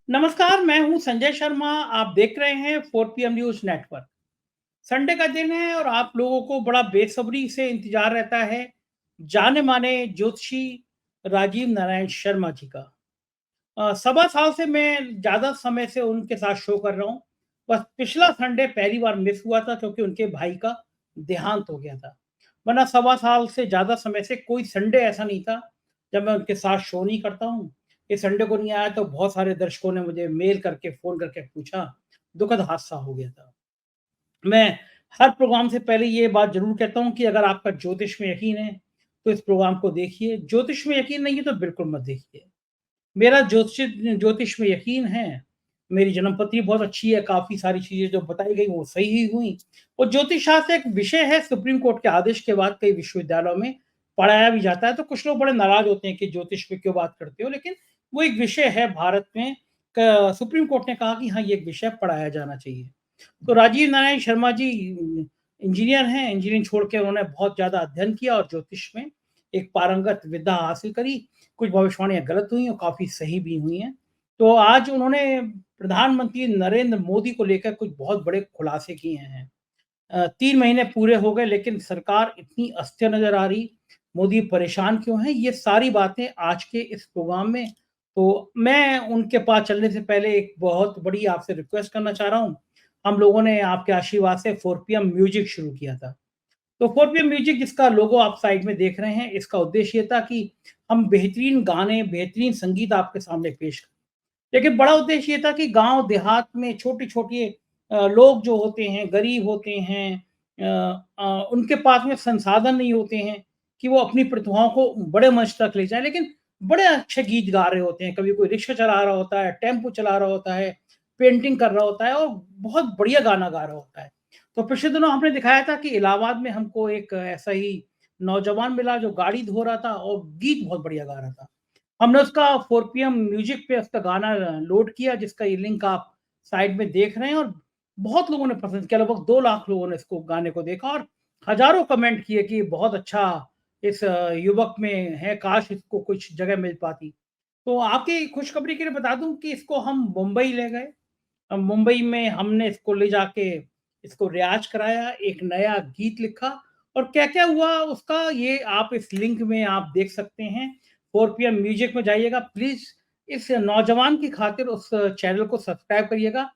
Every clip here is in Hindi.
नमस्कार, मैं हूं संजय शर्मा। आप देख रहे हैं 4 PM न्यूज नेटवर्क। संडे का दिन है और आप लोगों को बड़ा बेसब्री से इंतजार रहता है जाने माने ज्योतिषी राजीव नारायण शर्मा जी का। सवा साल से मैं ज़्यादा समय से उनके साथ शो कर रहा हूँ। बस पिछला संडे पहली बार मिस हुआ था क्योंकि उनके भाई का देहांत हो गया था। वरना सवा साल से ज़्यादा समय से कोई संडे ऐसा नहीं था जब मैं उनके साथ शो नहीं करता हूँ। इस संडे को नहीं आया तो बहुत सारे दर्शकों ने मुझे मेल करके, फ़ोन करके पूछा, दुखद हादसा हो गया था। मैं हर प्रोग्राम से पहले ये बात ज़रूर कहता हूँ कि अगर आपका ज्योतिष में यकीन है, तो इस प्रोग्राम को देखिए। ज्योतिष में यकीन नहीं है तो बिल्कुल मत देखिए। मेरा ज्योतिष में यकीन है। मेरी जन्मपत्री बहुत अच्छी है, काफ़ी सारी चीज़ें जो बताई गई वो सही ही हुई। और ज्योतिष शास्त्र एक विषय है, सुप्रीम कोर्ट के आदेश के बाद कई विश्वविद्यालयों में पढ़ाया भी जाता है, तो कुछ लोग बड़े नाराज़ होते हैं कि ज्योतिष पे क्यों बात करते हो? लेकिन वो एक विषय है भारत में। क सुप्रीम कोर्ट ने कहा कि हाँ, ये एक विषय पढ़ाया जाना चाहिए। तो राजीव नारायण शर्मा जी इंजीनियर हैं। इंजीनियरिंग छोड़ के उन्होंने बहुत ज़्यादा अध्ययन किया और ज्योतिष में एक पारंगत विद्या हासिल करी। कुछ भविष्यवाणियाँ गलत हुई और काफ़ी सही भी हुई हैं। तो आज उन्होंने प्रधानमंत्री नरेंद्र मोदी को लेकर कुछ बहुत बड़े खुलासे किए हैं। 3 महीने पूरे हो गए लेकिन सरकार इतनी अस्थिर नज़र आ रही, मोदी परेशान क्यों हैं? ये सारी बातें आज के इस प्रोग्राम में। तो मैं उनके पास चलने से पहले एक बहुत बड़ी आपसे रिक्वेस्ट करना चाह रहा हूँ। हम लोगों ने आपके आशीर्वाद से 4 PM म्यूज़िक शुरू किया था। तो 4 PM म्यूज़िक जिसका लोगो आप साइड में देख रहे हैं, इसका उद्देश्य ये था कि हम बेहतरीन गाने, बेहतरीन संगीत आपके सामने पेश करें। लेकिन बड़ा उद्देश्य ये था कि गाँव देहात में छोटे-छोटे लोग जो होते हैं, गरीब होते हैं, उनके पास में संसाधन नहीं होते हैं कि वो अपनी प्रतिभाओं को बड़े मंच तक ले जाएँ, लेकिन बड़े अच्छे गीत गा रहे होते हैं। कभी कोई रिक्शा चला रहा होता है, टेम्पो चला रहा होता है, पेंटिंग कर रहा होता है और बहुत बढ़िया गाना गा रहा होता है। तो पिछले दिनों हमने दिखाया था कि इलाहाबाद में हमको एक ऐसा ही नौजवान मिला जो गाड़ी धो रहा था और गीत बहुत बढ़िया गा रहा था। हमने उसका 4 PM म्यूज़िक पे उसका गाना लोड किया जिसका ये लिंक आप साइड में देख रहे हैं और बहुत लोगों ने पसंद किया। लगभग 2 लाख लोगों ने इसको गाने को देखा और हज़ारों कमेंट किए कि बहुत अच्छा इस युवक में है, काश इसको कुछ जगह मिल पाती। तो आपकी खुशखबरी के लिए बता दूँ कि इसको हम मुंबई ले गए। मुंबई में हमने इसको ले जाके इसको रियाज़ कराया, एक नया गीत लिखा और क्या-क्या हुआ उसका ये आप इस लिंक में आप देख सकते हैं। 4 PM म्यूज़िक में जाइएगा प्लीज़। इस नौजवान की खातिर उस चैनल को सब्सक्राइब करिएगा।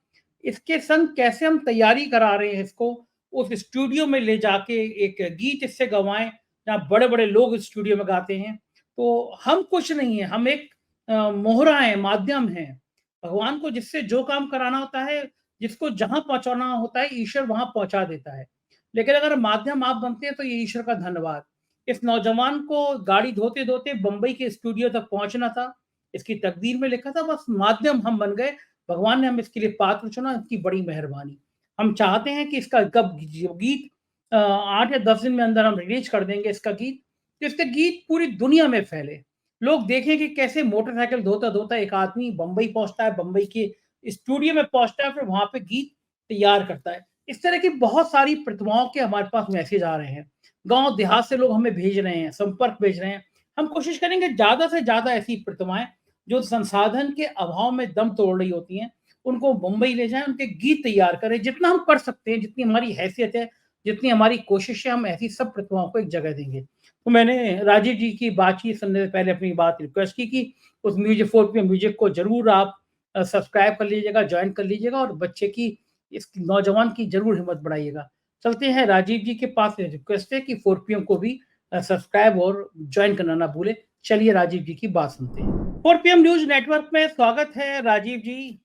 इसके संग कैसे हम तैयारी करा रहे हैं इसको, उस स्टूडियो में ले जाके एक गीत इससे गवाएँ, जहाँ बड़े-बड़े लोग स्टूडियो में गाते हैं। तो हम कुछ नहीं हैं, हम एक मोहरा हैं, माध्यम हैं। भगवान को जिससे जो काम कराना होता है, जिसको जहाँ पहुँचाना होता है, ईश्वर वहाँ पहुँचा देता है। लेकिन अगर माध्यम आप बनते हैं तो ये ईश्वर का धन्यवाद। इस नौजवान को गाड़ी धोते-धोते बम्बई के स्टूडियो तक पहुँचना था, इसकी तकदीर में लिखा था, बस माध्यम हम बन गए। भगवान ने हमें इसके लिए पात्र चुना, इसकी बड़ी मेहरबानी। हम चाहते हैं कि इसका कब जो गीत 8 या 10 दिन में अंदर हम रिलीज़ कर देंगे इसका गीत, तो इसका गीत पूरी दुनिया में फैले। लोग देखें कि कैसे मोटरसाइकिल धोता-धोता एक आदमी बम्बई पहुँचता है, बम्बई के स्टूडियो में पहुँचता है, फिर वहाँ पे गीत तैयार करता है। इस तरह की बहुत सारी प्रतिभाओं के हमारे पास मैसेज आ रहे हैं। गाँव देहात से लोग हमें भेज रहे हैं, संपर्क भेज रहे हैं। हम कोशिश करेंगे ज़्यादा से ज़्यादा ऐसी प्रतिभाएँ जो संसाधन के अभाव में दम तोड़ रही होती हैं, उनको मुंबई ले जाएँ, उनके गीत तैयार करें। जितना हम कर सकते हैं, जितनी हमारी हैसियत है, जितनी हमारी कोशिश है, हम ऐसी सब प्रतिभाओं को एक जगह देंगे। तो मैंने राजीव जी की बातचीत सुनने से पहले अपनी बात रिक्वेस्ट की कि उस म्यूजिक 4 PM म्यूजिक को ज़रूर आप सब्सक्राइब कर लीजिएगा, जॉइन कर लीजिएगा और बच्चे की इस नौजवान की ज़रूर हिम्मत बढ़ाइएगा। चलते हैं राजीव जी के पास रिक्वेस्ट है कि 4 PM को भी सब्सक्राइब और जॉइन करना ना भूलें। चलिए राजीव जी की बात सुनते हैं। 4 PM न्यूज़ नेटवर्क में स्वागत है राजीव जी।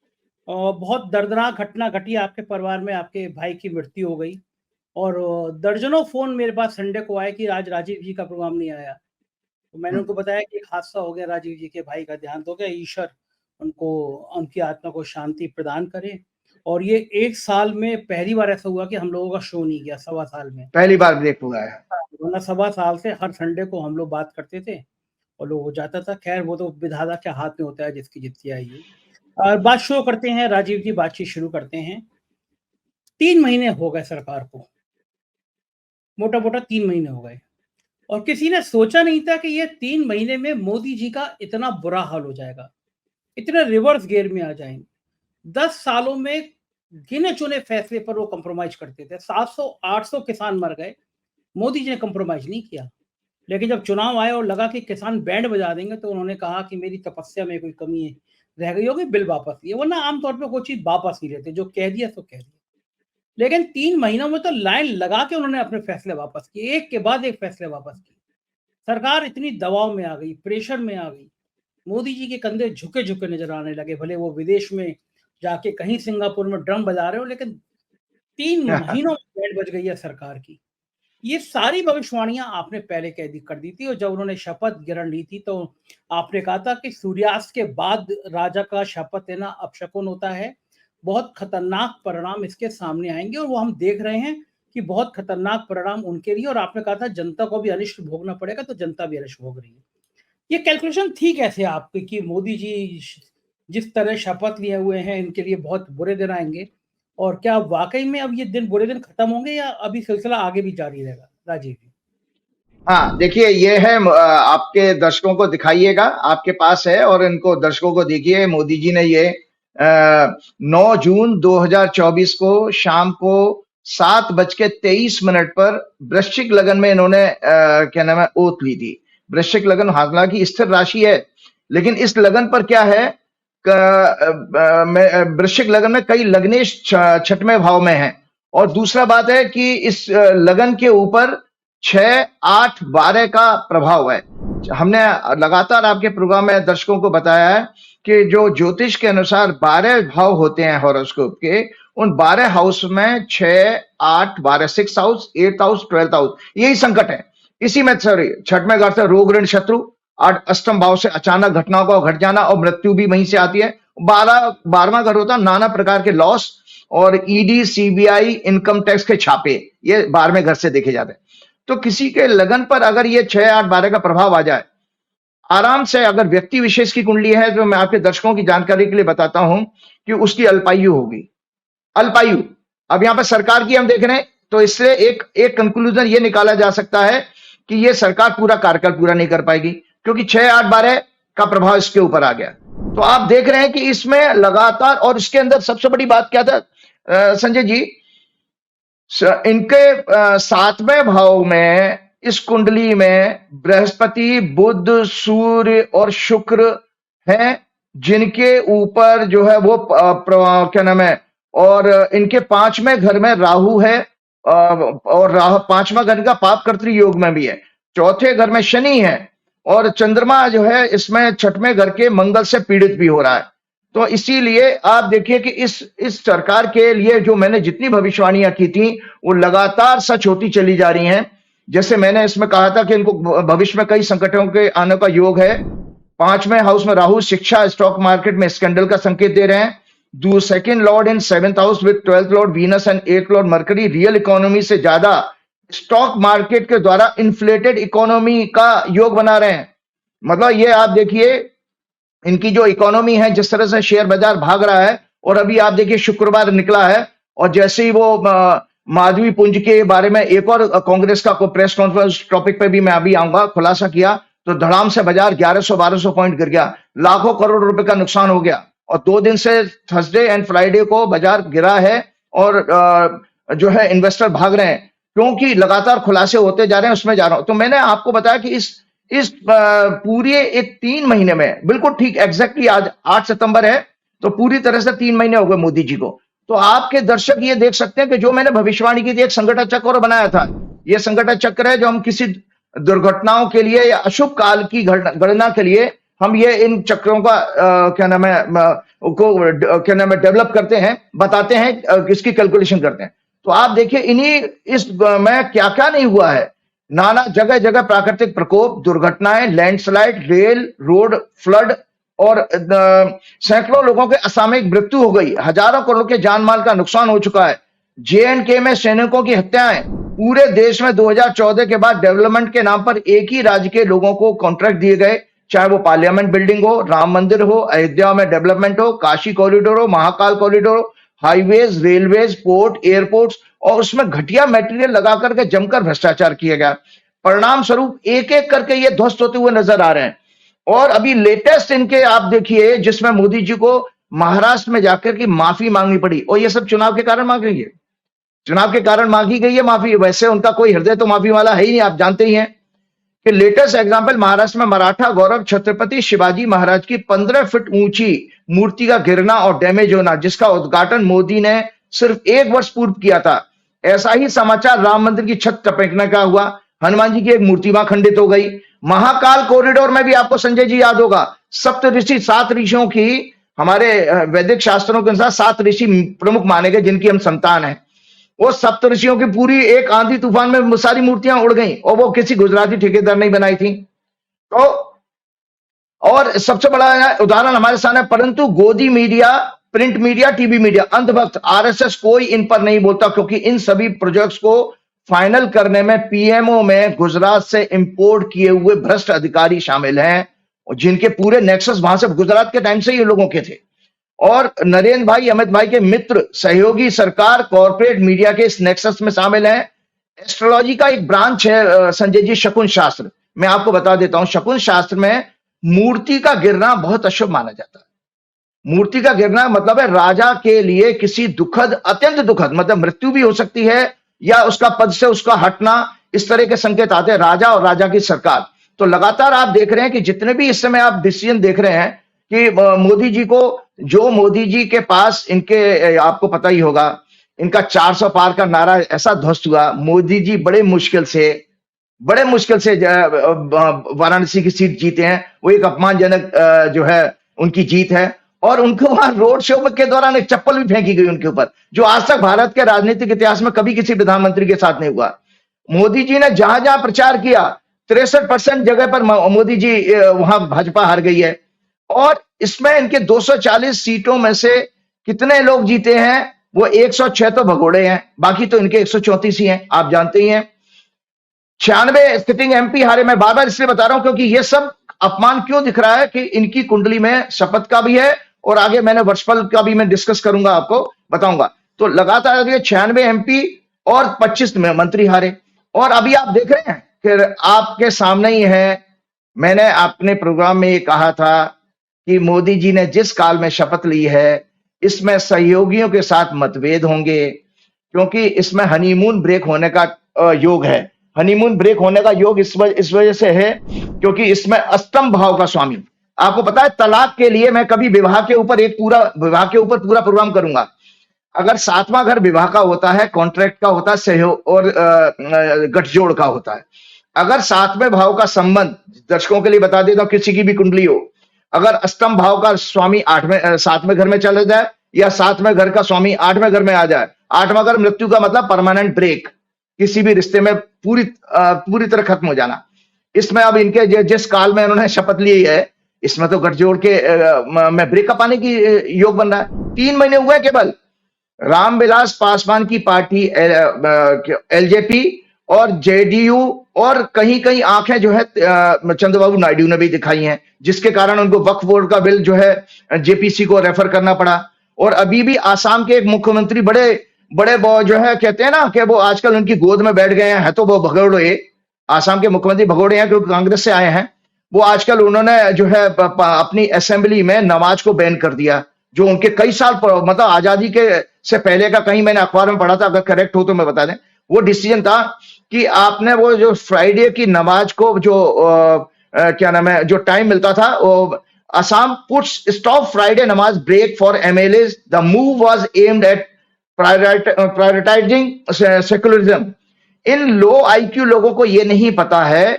बहुत दर्दनाक घटना घटी आपके परिवार में, आपके भाई की मृत्यु हो गई और दर्जनों फ़ोन मेरे पास संडे को आए कि आज राजीव जी का प्रोग्राम नहीं आया। तो मैंने हुँ। उनको बताया कि एक हादसा हो गया, राजीव जी के भाई का देहांत हो गया, ईश्वर उनको उनकी आत्मा को शांति प्रदान करे। और ये 1 साल में पहली बार ऐसा हुआ कि हम लोगों का शो नहीं गया, सवा साल में। पहली बार ब्रेक हुआ है। वरना सवा साल से हर संडे को हम लोग बात करते थे और लोग हो जाता था। खैर वो तो विधाता के हाथ में होता है जिसकी जितनी आयु। और बात शुरू करते हैं राजीव जी, बातचीत शुरू करते हैं। 3 महीने हो गए सरकार को, मोटा-मोटा 3 महीने हो गए और किसी ने सोचा नहीं था कि ये 3 महीने में मोदी जी का इतना बुरा हाल हो जाएगा। इतने रिवर्स गियर में आ जाएंगे। 10 सालों में गिने चुने फैसले पर वो कंप्रोमाइज करते थे। 700-800 किसान मर गए, मोदी जी ने कंप्रोमाइज नहीं किया। लेकिन जब चुनाव आए और लगा कि किसान बैंड बजा देंगे, तो उन्होंने कहा कि मेरी तपस्या में कोई कमी है, रह गई होगी, बिल वापस लिए। वरना आमतौर पे कोई चीज वापस नहीं लेते, जो कह दिया सो कह दिया। लेकिन 3 महीनों में तो लाइन लगा के उन्होंने अपने फैसले वापस किए, एक के बाद एक फैसले वापस किए। सरकार इतनी दबाव में आ गई, प्रेशर में आ गई, मोदी जी के कंधे झुके-झुके नज़र आने लगे, भले वो विदेश में जाके कहीं सिंगापुर में ड्रम बजा रहे हो, लेकिन 3 महीनों में बैंड बज गई है सरकार की। ये सारी भविष्यवाणियाँ आपने पहले कर दी थी, और जब उन्होंने शपथ ग्रहण ली थी, तो आपने कहा था कि सूर्यास्त के बाद राजा का शपथ लेना अपशकुन होता है। बहुत खतरनाक परिणाम इसके सामने आएँगे, और वो हम देख रहे हैं कि बहुत खतरनाक परिणाम उनके लिए, और आपने कहा था जनता को भी अनिष्ट भोगना पड़ेगा, तो जनता भी अनिष्ट भोग रही है। ये कैलकुलेशन थी कैसे आपकी कि मोदी जी जिस तरह शपथ लिए हुए हैं, इनके लिए बहुत बुरे दिन आएँगे? और क्या वाक़ई में अब ये दिन बुरे दिन खत्म होंगे, या अभी सिलसिला आगे भी जारी रहेगा? राजीव जी। हाँ, देखिए ये है आपके दर्शकों को दिखाइएगा, आपके पास है और इनको दर्शकों को देखिए। मोदी जी ने ये 9 जून 2024 को शाम को 7:23 पर वृश्चिक लगन में इन्होंने क्या नाम है ओथ ली थी। वृश्चिक लगन हालांकि स्थिर राशि है, लेकिन इस लगन पर क्या है, वृश्चिक लगन में कई लग्नेश छठवें भाव में है। और दूसरा बात है कि इस लगन के ऊपर 6, 8, 12 का प्रभाव है। हमने लगातार आपके प्रोग्राम में दर्शकों को बताया है कि जो ज्योतिष के अनुसार 12 भाव होते हैं हॉरोस्कोप के, उन 12 हाउस में 6, 8, 12, 6 हाउस, 8 हाउस, 12 हाउस, यही संकट है। इसी में सॉरी छठवें घर से रोग ऋण शत्रु, 8 अष्टम भाव से अचानक घटनाओं का घट जाना और मृत्यु भी वहीं से आती है। 12वां घर होता है नाना प्रकार के लॉस और ईडी, सीबीआई, इनकम टैक्स के छापे, ये 12वें घर से देखे जाते हैं। तो किसी के लगन पर अगर ये 6, 8, 12 का प्रभाव आ जाए, आराम से, अगर व्यक्ति विशेष की कुंडली है, तो मैं आपके दर्शकों की जानकारी के लिए बताता हूं कि उसकी अल्पायु होगी। अल्पायु, अब यहां पर सरकार की हम देख रहे हैं, तो इससे एक कंक्लूजन ये निकाला जा सकता है कि ये सरकार पूरा कार्यकाल पूरा नहीं कर पाएगी, क्योंकि 6, 8, 12 का प्रभाव इसके ऊपर आ गया। तो आप देख रहे हैं कि इसमें लगातार, और इसके अंदर सबसे बड़ी बात क्या था संजय जी, इनके 7वें भाव में इस कुंडली में बृहस्पति, बुध, सूर्य और शुक्र हैं, जिनके ऊपर जो है वो क्या नाम है, और इनके 5वें घर में राहु है, और राहु 5वां घर का पाप कर्तृ योग में भी है। 4थे घर में शनि है, और चंद्रमा जो है इसमें 6वें घर के मंगल से पीड़ित भी हो रहा है। तो इसीलिए आप देखिए कि इस सरकार के लिए जो मैंने जितनी भविष्यवाणियां की थी, वो लगातार सच होती चली जा रही हैं। जैसे मैंने इसमें कहा था कि इनको भविष्य में कई संकटों के आने का योग है। 5वें हाउस में राहु शिक्षा, स्टॉक मार्केट में स्कैंडल का संकेत दे रहे हैं। Second Lord in 7th house with 12th Lord Venus and 8th Lord mercury real economy से ज्यादा स्टॉक मार्केट के द्वारा इन्फ्लेटेड इकोनॉमी का योग बना रहे हैं। मतलब ये आप देखिए इनकी जो इकोनॉमी है, जिस तरह से शेयर बाजार भाग रहा है। और अभी आप देखिए शुक्रवार निकला है, और जैसे ही वो माधवी पुंज के बारे में एक और कांग्रेस का प्रेस कॉन्फ्रेंस टॉपिक पे भी मैं अभी आऊंगा, खुलासा किया, तो धड़ाम से बाजार 1100-1200 पॉइंट गिर गया, लाखों करोड़ रुपए का नुकसान हो गया। और 2 दिन से थर्सडे एंड फ्राइडे को बाजार गिरा है, और जो है इन्वेस्टर भाग रहे हैं, क्योंकि लगातार खुलासे होते जा रहे हैं। उसमें जा रहा हूं, तो मैंने आपको बताया कि इस पूरे एक 3 महीने में, बिल्कुल ठीक एग्जैक्टली आज 8 सितंबर है, तो पूरी तरह से 3 महीने हो गए मोदी जी को। तो आपके दर्शक ये देख सकते हैं कि जो मैंने भविष्यवाणी की थी, एक संकट चक्र बनाया था। ये संकट चक्र है जो हम किसी दुर्घटनाओं के लिए या अशुभ काल की गणना के लिए हम ये इन चक्रों का क्या नाम है डेवलप करते हैं, बताते हैं, इसकी कैलकुलेशन करते हैं। तो आप देखिए इस में क्या क्या नहीं हुआ है। नाना जगह जगह प्राकृतिक प्रकोप, दुर्घटनाएं, लैंडस्लाइड, रेल, रोड, फ्लड, और सैकड़ों लोगों के असामयिक मृत्यु हो गई, हजारों करोड़ के जान माल का नुकसान हो चुका है। JNK में सैनिकों की हत्याएं, पूरे देश में 2014 के बाद डेवलपमेंट के नाम पर एक ही राज्य के लोगों को कॉन्ट्रैक्ट दिए गए, चाहे वो पार्लियामेंट बिल्डिंग हो, राम मंदिर हो, अयोध्या में डेवलपमेंट हो, काशी कॉरिडोर हो, महाकाल कॉरिडोर हो, हाईवेज, रेलवेज, पोर्ट, एयरपोर्ट्स, और उसमें घटिया मटेरियल लगा करके जमकर भ्रष्टाचार किया गया। परिणाम स्वरूप एक एक करके ये ध्वस्त होते हुए नजर आ रहे हैं। और अभी लेटेस्ट इनके आप देखिए जिसमें मोदी जी को महाराष्ट्र में जाकर के माफी मांगनी पड़ी, और ये सब चुनाव के कारण मांगी गई है। चुनाव के कारण मांगी गई है माफी। वैसे उनका कोई हृदय तो माफी वाला है ही नहीं, आप जानते ही हैं कि लेटेस्ट एग्जांपल महाराष्ट्र में मराठा गौरव छत्रपति शिवाजी महाराज की 15 फीट ऊंची मूर्ति का गिरना और डैमेज होना, जिसका उद्घाटन मोदी ने सिर्फ 1 वर्ष पूर्व किया था। ऐसा ही समाचार राम मंदिर की छत टपकने का हुआ, हनुमान जी की एक मूर्ति वहां खंडित हो गई। महाकाल कॉरिडोर में भी आपको संजय जी याद होगा, सप्त ऋषि 7 ऋषियों की, हमारे वैदिक शास्त्रों के अनुसार 7 ऋषि प्रमुख माने गए जिनकी हम संतान है। वो सप्तऋषियों की पूरी एक आंधी तूफान में सारी मूर्तियां उड़ गई, और वो किसी गुजराती ठेकेदार ने बनाई थी। तो और सबसे बड़ा उदाहरण हमारे सामने, परंतु गोदी media, print media, TV media, अंधभक्त, आरएसएस कोई इन पर नहीं बोलता, क्योंकि इन सभी प्रोजेक्ट्स को फाइनल करने में पीएमओ में गुजरात से इंपोर्ट किए हुए भ्रष्ट अधिकारी शामिल हैं, जिनके पूरे नेक्सस वहां से गुजरात के टाइम से ये लोगों के थे। और नरेंद्र भाई, अमित भाई के मित्र, सहयोगी सरकार, कॉर्पोरेट मीडिया के इस नेक्सस में शामिल हैं। एस्ट्रोलॉजी का एक ब्रांच है संजय जी, शकुन शास्त्र। मैं आपको बता देता हूं, शकुन शास्त्र में मूर्ति का गिरना बहुत अशुभ माना जाता है। मूर्ति का गिरना मतलब है राजा के लिए किसी दुखद, अत्यंत दुखद, मतलब मृत्यु भी हो सकती है या उसका पद से उसका हटना, इस तरह के संकेत आते हैं राजा और राजा की सरकार। तो लगातार आप देख रहे हैं कि जितने भी इस समय आप डिसीजन देख रहे हैं कि मोदी जी को, जो मोदी जी के पास इनके, आपको पता ही होगा, इनका 400 पार का नारा ऐसा ध्वस्त हुआ, मोदी जी बड़े मुश्किल से वाराणसी की सीट जीते हैं। वो एक अपमानजनक जो है उनकी जीत है, और उनको वहां रोड शो के दौरान एक चप्पल भी फेंकी गई उनके ऊपर, जो आज तक भारत के राजनीतिक इतिहास में कभी किसी प्रधानमंत्री के साथ नहीं हुआ। मोदी जी ने जहां जहां प्रचार किया, 63% जगह पर मोदी जी, वहां भाजपा हार गई है। और इसमें इनके 240 सीटों में से कितने लोग जीते हैं? वो 106 तो भगोड़े हैं, बाकी तो इनके 134 ही हैं, आप जानते ही हैं। 96 सिटिंग एमपी हारे। मैं बार बार इसलिए बता रहा हूं क्योंकि ये सब अपमान क्यों दिख रहा है कि इनकी कुंडली में शपथ का भी है, और आगे मैंने वर्षफल का भी मैं डिस्कस करूंगा, आपको बताऊंगा। तो लगातार ये 96 एमपी और 25 में मंत्री हारे। और अभी आप देख रहे हैं कि आपके सामने ही है, मैंने अपने प्रोग्राम में ये कहा था कि मोदी जी ने जिस काल में शपथ ली है, इसमें सहयोगियों के साथ मतभेद होंगे, क्योंकि इसमें हनीमून ब्रेक होने का योग है। हनीमून ब्रेक होने का योग इस वजह से है क्योंकि इसमें अष्टम भाव का स्वामी, आपको पता है तलाक के लिए मैं कभी विवाह के ऊपर पूरा प्रोग्राम करूंगा। अगर 7वां घर विवाह का होता है, कॉन्ट्रैक्ट का होता है, सहयोग और गठजोड़ का होता है। अगर 7वें भाव का संबंध, दर्शकों के लिए बता देता हूं, किसी की भी कुंडली हो, अगर अष्टम भाव का स्वामी 7वें घर में चले जाए, या 7वें घर का स्वामी 8वें घर में आ जाए, 8वां घर मृत्यु का मतलब परमानेंट ब्रेक, किसी भी रिश्ते में पूरी तरह खत्म हो जाना। इसमें अब इनके जिस काल में उन्होंने शपथ ली है, इसमें तो गठजोड़ के में ब्रेकअप आने की योग बन रहा है। 3 महीने हुए केवल, रामविलास पासवान की पार्टी एलजेपी और जेडीयू, और कहीं कहीं आंखें जो है चंद्रबाबू नायडू ने भी दिखाई हैं, जिसके कारण उनको वक्फ बोर्ड का बिल जो है जेपीसी को रेफर करना पड़ा। और अभी भी आसाम के एक मुख्यमंत्री बड़े वो जो है कहते हैं ना कि वो आजकल उनकी गोद में बैठ गए हैं, तो वो भगोड़े, आसाम के मुख्यमंत्री भगोड़े हैं क्योंकि कांग्रेस से आए हैं। वो आजकल उन्होंने जो है अपनी असेंबली में नमाज को बैन कर दिया, जो उनके कई साल मतलब आजादी के से पहले का, कहीं मैंने अखबार में पढ़ा था, अगर करेक्ट हो तो मैं बता दें, वो डिसीजन था कि आपने वो जो फ्राइडे की नमाज को जो क्या नाम है, जो टाइम मिलता था, वो असम पुट्स स्टॉप फ्राइडे नमाज break for MLAs. The move was aimed at prioritising secularism. इन लो आईक्यू लोगों को ये नहीं पता है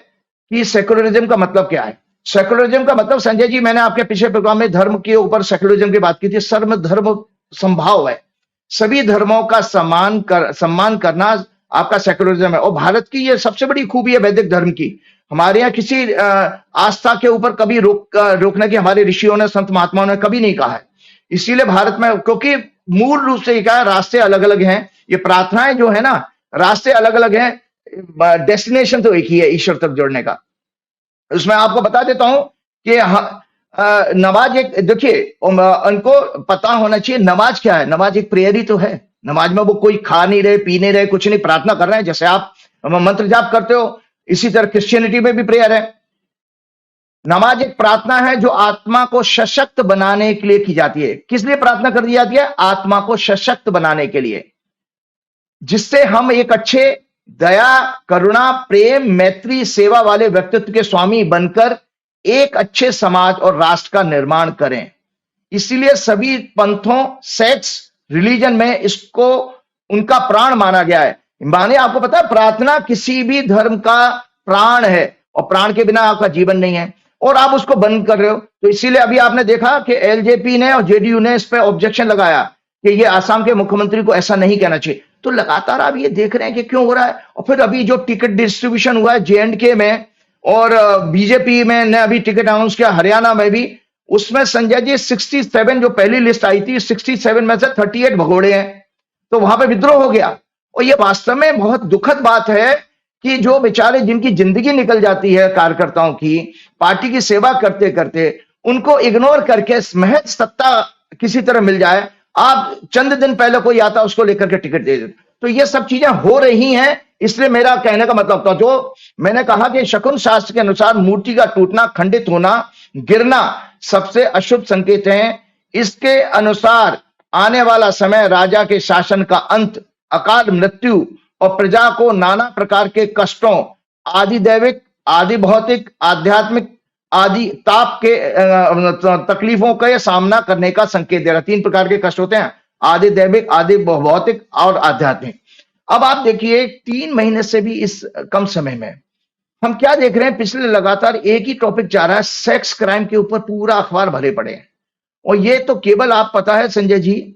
कि सेकुलरिज्म का मतलब क्या है। सेकुलरिज्म का मतलब, संजय जी, मैंने आपके पिछले प्रोग्राम में धर्म के ऊपर सेकुलरिज्म की बात की थी। सर्व धर्म संभाव है, सभी धर्मों का सम्मान करना आपका सेकुलरिज्म है। और भारत की ये सबसे बड़ी खूबी है वैदिक धर्म की। हमारे यहाँ किसी आस्था के ऊपर कभी रोकने की हमारे ऋषियों ने, संत महात्माओं ने कभी नहीं कहा है। इसीलिए भारत में, क्योंकि मूल रूप से क्या, रास्ते अलग अलग हैं, ये प्रार्थनाएं जो है ना, रास्ते अलग अलग हैं, डेस्टिनेशन तो एक ही है, ईश्वर तक जोड़ने का। उसमें आपको बता देता हूं कि नमाज एक, देखिए उनको पता होना चाहिए नमाज क्या है। नमाज एक प्रेयर ही तो है। नमाज में वो कोई खा नहीं रहे, पी नहीं रहे, कुछ नहीं, प्रार्थना कर रहे हैं। जैसे आप मंत्र जाप करते हो, इसी तरह क्रिश्चियनिटी में भी प्रेयर है। नमाज एक प्रार्थना है जो आत्मा को सशक्त बनाने के लिए की जाती है। किस लिए प्रार्थना कर दी जाती है? आत्मा को सशक्त बनाने के लिए, जिससे हम एक अच्छे दया, करुणा, प्रेम, मैत्री, सेवा वाले व्यक्तित्व के स्वामी बनकर एक अच्छे समाज और राष्ट्र का निर्माण करें। इसीलिए सभी पंथों, सेक्स, रिलीजन में इसको उनका प्राण माना गया है। माने आपको पता है, प्रार्थना किसी भी धर्म का प्राण है और प्राण के बिना आपका जीवन नहीं है, और आप उसको बंद कर रहे हो। तो इसीलिए अभी आपने देखा कि एलजेपी ने और जेडीयू ने इस पे ऑब्जेक्शन लगाया कि ये आसाम के मुख्यमंत्री को ऐसा नहीं कहना चाहिए। तो लगातार आप ये देख रहे हैं कि क्यों हो रहा है। और फिर अभी जो टिकट डिस्ट्रीब्यूशन हुआ है जेएंडके में, और बीजेपी में ने अभी टिकट अनाउंस किया, हरियाणा में भी, उसमें संजय जी 67 जो पहली लिस्ट आई थी, 67 में से 38 भगोड़े हैं। तो वहां पे विद्रोह हो गया। और ये वास्तव में बहुत दुखद बात है कि जो बेचारे जिनकी जिंदगी निकल जाती है कार्यकर्ताओं की, पार्टी की सेवा करते करते, उनको इग्नोर करके महज सत्ता किसी तरह मिल जाए, आप चंद दिन पहले कोई आता उसको लेकर के टिकट दे देते। तो ये सब चीजें हो रही हैं। इसलिए मेरा कहने का मतलब था, जो मैंने कहा कि शकुन शास्त्र के अनुसार मूर्ति का टूटना, खंडित होना, गिरना सबसे अशुभ संकेत हैं। इसके अनुसार आने वाला समय राजा के शासन का अंत, अकाल मृत्यु और प्रजा को नाना प्रकार के कष्टों, आदि दैविक, आदि भौतिक, आध्यात्मिक, आदि ताप के तकलीफों का सामना करने का संकेत दे रहा है। 3 प्रकार के कष्ट होते हैं, आदि दैविक, आदि भौतिक और आध्यात्मिक। अब आप देखिए 3 महीने से भी इस कम समय में हम क्या देख रहे हैं, पिछले लगातार एक ही टॉपिक जा रहा है, सेक्स क्राइम के ऊपर पूरा अखबार भरे पड़े हैं। और ये तो केवल, आप पता है संजय जी,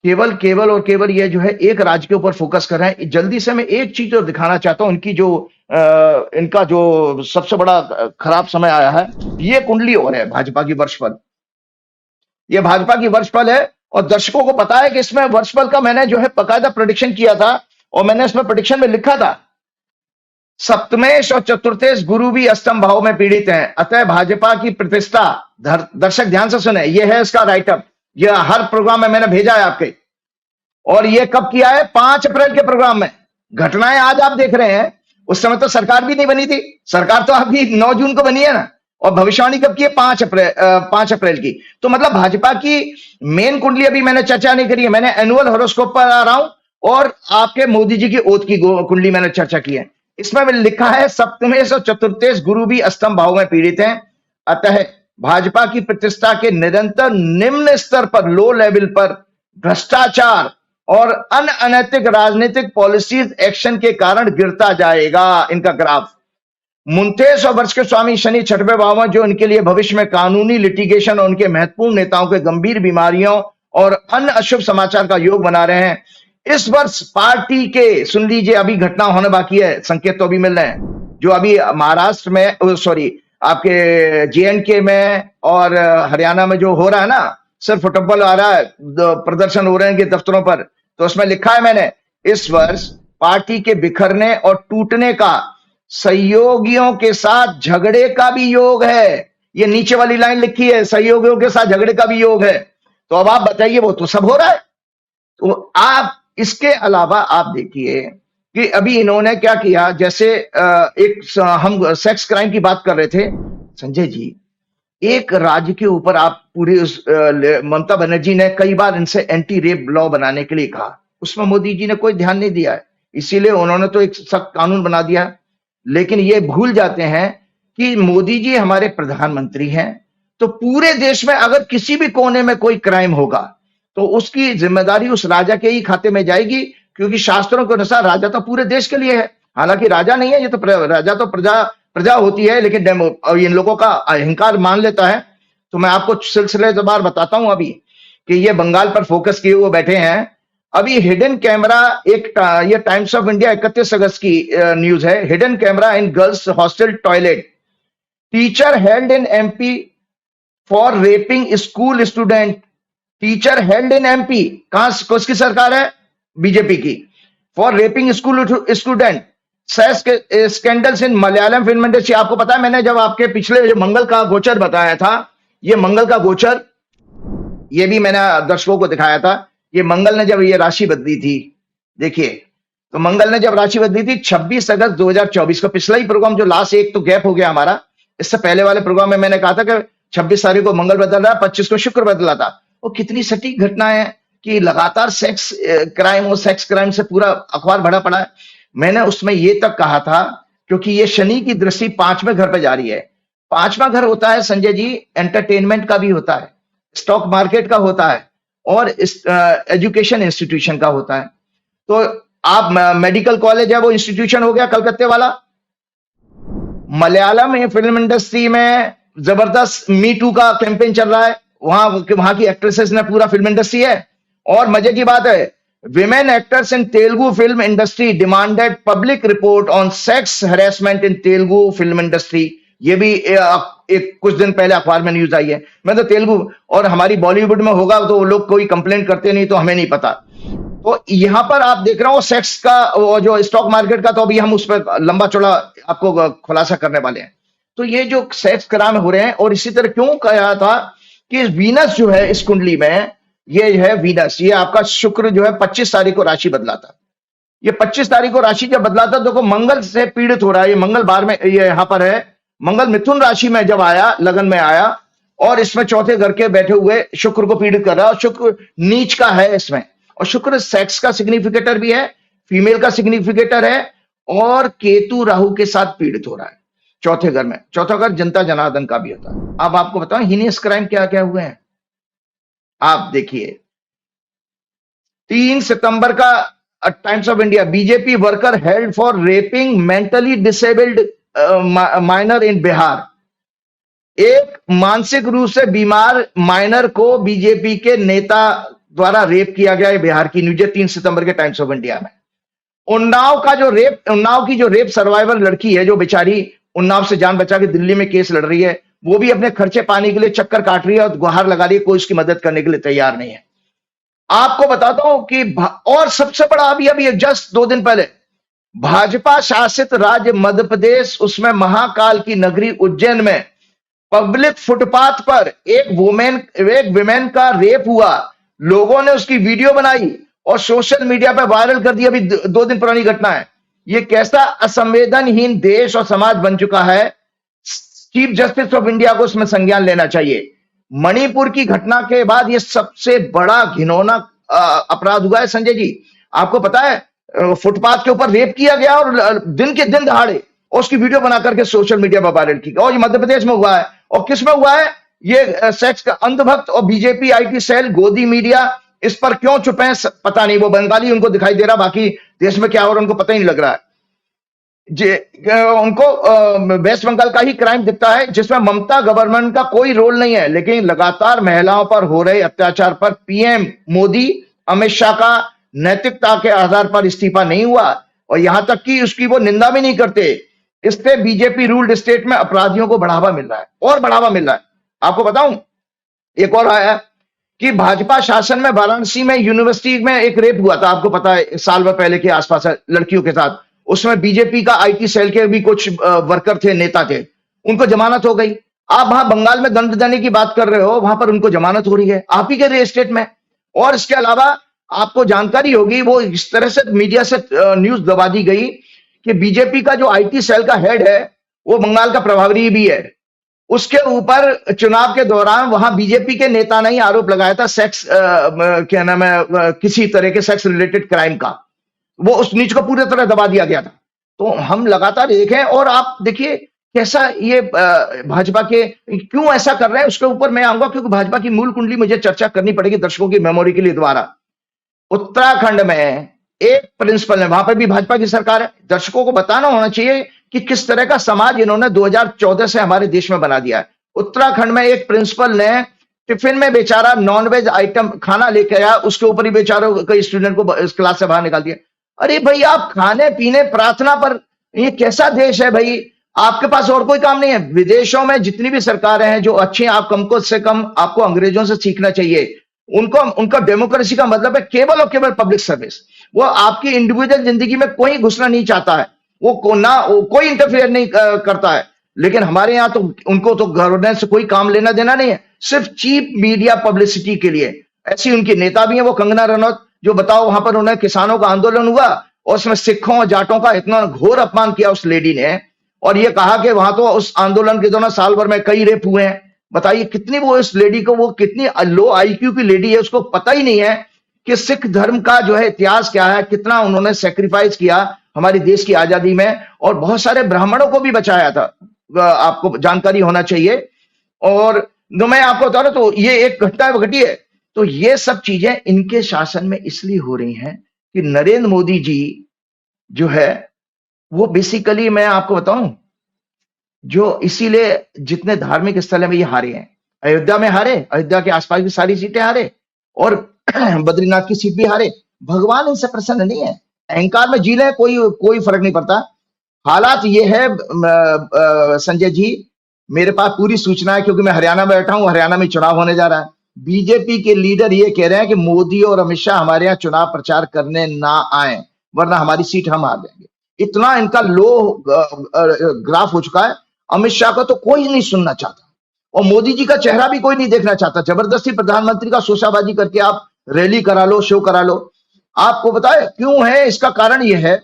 केवल ये जो है एक राज्य के ऊपर फोकस कर रहे हैं। जल्दी से मैं एक चीज और दिखाना चाहता हूं, इनकी जो इनका जो सबसे बड़ा खराब समय आया है, ये कुंडली और है भाजपा की वर्षफल। ये भाजपा की वर्षफल है, और दर्शकों को पता है कि इसमें वर्षफल का मैंने जो है बकायदा प्रेडिक्शन किया था, और मैंने इसमें प्रेडिक्शन में लिखा था, सप्तमेश और चतुर्थेश गुरु भी अष्टम भाव में पीड़ित हैं, अतः भाजपा की प्रतिष्ठा, दर्शक ध्यान से सुने, ये है इसका राइटअप, यह हर प्रोग्राम में मैंने भेजा है आपके। और ये कब किया है? 5 अप्रैल के प्रोग्राम में। घटनाएं आज आप देख रहे हैं, उस समय तो सरकार भी नहीं बनी थी, सरकार तो अभी 9 जून को बनी है ना। और भविष्यवाणी कब की है? 5 अप्रैल की। तो मतलब भाजपा की मेन कुंडली अभी मैंने चर्चा नहीं करी है, मैंने एनुअल हॉरोस्कोप पर आ रहा हूं, और आपके मोदी जी की ओथ की कुंडली मैंने चर्चा की है। इसमें लिखा है सप्तमेश और चतुर्थेश गुरु भी अष्टम भाव में पीड़ित हैं, अतः भाजपा की प्रतिष्ठा के निरंतर निम्न स्तर पर, लो लेवल पर भ्रष्टाचार और अनैतिक राजनीतिक पॉलिसीज एक्शन के कारण गिरता जाएगा इनका ग्राफ। 49 वर्ष के स्वामी शनि 6वें भाव में, जो इनके लिए भविष्य में कानूनी लिटिगेशन और उनके महत्वपूर्ण नेताओं के गंभीर बीमारियों और अन्य अशुभ समाचार का योग बना रहे हैं। इस वर्ष पार्टी के, सुन लीजिए, अभी घटना होने बाकी है, संकेत तो अभी मिल रहे हैं, जो अभी महाराष्ट्र में, सॉरी आपके जेएंडके में और हरियाणा में जो हो रहा है ना, सिर्फ फुटबॉल आ रहा है, प्रदर्शन हो रहे हैं दफ्तरों पर, तो उसमें लिखा है मैंने, इस वर्ष पार्टी के बिखरने और टूटने का सहयोगियों के साथ झगड़े का भी योग है। ये नीचे वाली लाइन लिखी है, सहयोगियों के साथ झगड़े का भी योग है। तो अब आप बताइए, वो तो सब हो रहा है। तो आप इसके अलावा आप देखिए कि अभी इन्होंने क्या किया, जैसे हम सेक्स क्राइम की बात कर रहे थे संजय जी, एक राज्य के ऊपर आप पूरी ममता बनर्जी ने कई बार इनसे एंटी रेप लॉ बनाने के लिए कहा, उसमें मोदी जी ने कोई ध्यान नहीं दिया है, इसीलिए उन्होंने तो एक सख्त कानून बना दिया। लेकिन ये भूल जाते हैं कि मोदी जी हमारे प्रधानमंत्री हैं, तो पूरे देश में अगर किसी भी कोने में कोई क्राइम होगा तो उसकी जिम्मेदारी उस राजा के ही खाते में जाएगी, क्योंकि शास्त्रों के अनुसार राजा तो पूरे देश के लिए है। हालांकि राजा नहीं है, ये तो राजा तो प्रजा होती है, लेकिन इन लोगों का अहंकार मान लेता है। तो मैं आपको सिलसिलेवार बताता हूं अभी कि ये बंगाल पर फोकस किए हुए बैठे हैं। अभी हिडन कैमरा, ये टाइम्स ऑफ इंडिया 31 अगस्त की न्यूज है, hidden camera in girls hostel toilet, teacher held in MP for rapping school student, teacher held in MP, कहां किसकी सरकार है? बीजेपी की, for rapping school student, scandals in Malayalam film industry. आपको पता है, मैंने जब आपके पिछले जो मंगल का गोचर बताया था, ये मंगल का गोचर, ये भी मैंने दर्शकों को दिखाया था। ये मंगल ने जब ये राशि बदली थी, देखिए, तो मंगल ने जब राशि बदली थी 26 अगस्त 2024 को, पिछला ही प्रोग्राम जो लास्ट एक तो गैप हो गया हमारा, इससे पहले वाले प्रोग्राम में मैंने कहा था कि 26 तारीख को मंगल बदल रहा है, 25 को शुक्र बदला था। वो कितनी सटीक घटना है कि लगातार सेक्स क्राइम और सेक्स क्राइम से पूरा अखबार भरा पड़ा है। मैंने उसमें ये तक कहा था, क्योंकि ये शनि की दृष्टि 5वें घर पर जा रही है। 5वां घर होता है संजय जी, एंटरटेनमेंट का भी होता है, स्टॉक मार्केट का होता है और एजुकेशन इंस्टीट्यूशन का होता है। तो आप मेडिकल कॉलेज है, वो इंस्टीट्यूशन हो गया कलकत्ते वाला। मलयालम में फिल्म इंडस्ट्री में जबरदस्त मी टू का कैंपेन चल रहा है, वहां की एक्ट्रेसेस ने पूरा फिल्म इंडस्ट्री है। और मजे की बात है, women actors in Telugu film industry demanded public report on sex harassment in Telugu film industry. ये भी एक कुछ दिन पहले अखबार में न्यूज आई है। मैं तो तेलुगु और हमारी बॉलीवुड में होगा तो लोग कोई कंप्लेन करते नहीं, तो हमें नहीं पता। तो यहां पर आप देख रहे हो सेक्स का, वो जो स्टॉक मार्केट का, तो अभी हम उस पर लंबा चौड़ा आपको खुलासा करने वाले हैं। तो ये जो सेक्स क्राइम हो रहे हैं, और इसी तरह क्यों कहा था कि वीनस जो है इस कुंडली में, ये है वीनस, ये आपका शुक्र जो है 25 तारीख को राशि बदला था। ये 25 तारीख को राशि जब बदला था, देखो मंगल से पीड़ित हो रहा है। ये मंगल बार में, ये यहां पर है, मंगल मिथुन राशि में जब आया, लगन में आया, और इसमें चौथे घर के बैठे हुए शुक्र को पीड़ित कर रहा है, और शुक्र नीच का है इसमें। और शुक्र सेक्स का सिग्निफिकेटर भी है, फीमेल का सिग्निफिकेटर है, और केतु राहु के साथ पीड़ित हो रहा है चौथे घर में। चौथा घर जनता जनार्दन का भी होता है। अब आपको बताऊं हीनियस क्राइम क्या क्या हुए हैं। आप देखिए 3 सितंबर का times of India, BJP worker held for raping mentally disabled minor in Bihar. एक मानसिक रूप से बीमार माइनर को बीजेपी के नेता द्वारा रेप किया गया है बिहार की न्यूज है, 3 सितंबर के टाइम्स ऑफ इंडिया में। उन्नाव की जो रेप सर्वाइवर लड़की है, जो बेचारी उन्नाव से जान बचा के दिल्ली में केस लड़ रही है, वो भी अपने खर्चे पाने के लिए चक्कर काट रही है और गुहार लगा रही है, कोई उसकी मदद करने के लिए तैयार नहीं है। आपको बताता हूं कि और सबसे बड़ा अभी जस्ट 2 दिन पहले भाजपा शासित राज्य मध्य प्रदेश, उसमें महाकाल की नगरी उज्जैन में पब्लिक फुटपाथ पर एक वुमेन का रेप हुआ। लोगों ने उसकी वीडियो बनाई और सोशल मीडिया पर वायरल कर दी। अभी 2 दिन पुरानी घटना है। ये कैसा असंवेदनहीन देश और समाज बन चुका है। चीफ जस्टिस ऑफ इंडिया को इसमें संज्ञान लेना चाहिए। मणिपुर की घटना के बाद ये सबसे बड़ा घिनौना अपराध हुआ है संजय जी। आपको पता है फुटपाथ के ऊपर रेप किया गया और दिन के दिन दहाड़े, और उसकी वीडियो बना करके सोशल मीडिया पर वायरल की। और ये मध्य प्रदेश में हुआ है। और किस में हुआ है? ये सेक्स का अंधभक्त और बीजेपी आईटी सेल, गोदी मीडिया इस पर क्यों चुप हैं पता नहीं। वो बंगाली उनको दिखाई दे रहा, बाकी देश में क्या हो रहा है उनको पता ही नहीं लग रहा है। उनको वेस्ट बंगाल का ही क्राइम दिखता है, जिसमें ममता गवर्नमेंट का कोई रोल नहीं है। लेकिन लगातार महिलाओं पर हो रहे अत्याचार पर पीएम मोदी, अमित शाह का नैतिकता के आधार पर इस्तीफा नहीं हुआ, और यहां तक कि उसकी वो निंदा भी नहीं करते। इससे बीजेपी रूल्ड स्टेट में अपराधियों को बढ़ावा मिल रहा है, और बढ़ावा मिल रहा है। आपको बताऊं एक और आया कि भाजपा शासन में वाराणसी में यूनिवर्सिटी में एक रेप हुआ था। आपको पता है, साल भर पहले के आसपास लड़कियों के साथ। उसमें बीजेपी का आईटी सेल के भी कुछ वर्कर थे, नेता थे, उनको जमानत हो गई। आप वहां बंगाल में दंड देने की बात कर रहे हो, वहां पर उनको जमानत हो रही है आप ही के स्टेट में। और इसके अलावा आपको जानकारी होगी, वो इस तरह से मीडिया से न्यूज दबा दी गई कि बीजेपी का जो आईटी सेल का हेड है वो बंगाल का प्रभारी भी है। उसके ऊपर चुनाव के दौरान वहां बीजेपी के नेता ने ही आरोप लगाया था सेक्स क्या नाम है, किसी तरह के सेक्स रिलेटेड क्राइम का। वो उस नीच को पूरी तरह दबा दिया गया था। तो हम लगातार देखें, और आप देखिए कैसा ये भाजपा के क्यों ऐसा कर रहे हैं, उसके ऊपर मैं आऊंगा, क्योंकि भाजपा की मूल कुंडली मुझे चर्चा करनी पड़ेगी दर्शकों की मेमोरी के लिए दोबारा। उत्तराखंड में एक प्रिंसिपल है, वहां पर भी भाजपा की सरकार है। दर्शकों को बताना होना चाहिए कि किस तरह का समाज इन्होंने 2014 से हमारे देश में बना दिया है। उत्तराखंड में एक प्रिंसिपल ने टिफिन में बेचारा नॉनवेज आइटम खाना लेके आया, उसके ऊपर ही बेचारा कई स्टूडेंट को इस क्लास से बाहर निकाल दिया। अरे भाई, आप खाने पीने प्रार्थना पर, ये कैसा देश है भाई? आपके पास और कोई काम नहीं है? विदेशों में जितनी भी सरकारें हैं जो अच्छी हैं, आप कम से कम आपको अंग्रेजों से सीखना चाहिए। उनका डेमोक्रेसी का मतलब है केवल और केवल पब्लिक सर्विस। वो आपकी इंडिविजुअल जिंदगी में कोई घुसना नहीं चाहता है, वो कोई इंटरफेयर नहीं करता है। लेकिन हमारे यहाँ तो उनको तो गवर्नेंस से कोई काम लेना देना नहीं है, सिर्फ चीप मीडिया पब्लिसिटी के लिए। ऐसी उनकी नेता भी है वो कंगना रनौत, जो बताओ वहां पर उन्हें किसानों का आंदोलन हुआ और उसमें सिखों और जाटों का इतना घोर अपमान किया उस लेडी ने, और ये कहा कि वहां तो उस आंदोलन के दौरान साल भर में कई रेप हुए हैं। बताइए कितनी वो इस लेडी को, वो कितनी लो आईक्यू की लेडी है, उसको पता ही नहीं है कि सिख धर्म का जो है इतिहास क्या है, कितना उन्होंने सेक्रीफाइस किया हमारे देश की आजादी में, और बहुत सारे ब्राह्मणों को भी बचाया था। आपको जानकारी होना चाहिए। और तो मैं आपको बता रहा, तो ये एक घटना घटी है। तो ये सब चीजें इनके शासन में इसलिए हो रही हैं कि नरेंद्र मोदी जी जो है वो बेसिकली, मैं आपको बताऊं, जो इसीलिए जितने धार्मिक स्थल है में ये हारे हैं। अयोध्या में हारे, अयोध्या के आसपास की सारी सीटें हारे, और बद्रीनाथ की सीट भी हारे। भगवान इनसे प्रसन्न नहीं है। अहंकार में जी ले, कोई कोई फर्क नहीं पड़ता। हालात ये है संजय जी, मेरे पास पूरी सूचना है क्योंकि मैं हरियाणा में बैठा हूं, हरियाणा में चुनाव होने जा रहा है। बीजेपी के लीडर ये कह रहे हैं कि मोदी और अमित शाह हमारे यहाँ चुनाव प्रचार करने ना आए, वरना हमारी सीट हम हार जाएंगे। इतना इनका लो ग्राफ हो चुका है। अमित शाह को तो कोई नहीं सुनना चाहता, और मोदी जी का चेहरा भी कोई नहीं देखना चाहता। जबरदस्ती प्रधानमंत्री का शोशाबाजी करके आप रैली करा लो, शो करा लो। आपको बताए क्यों है? इसका कारण यह है,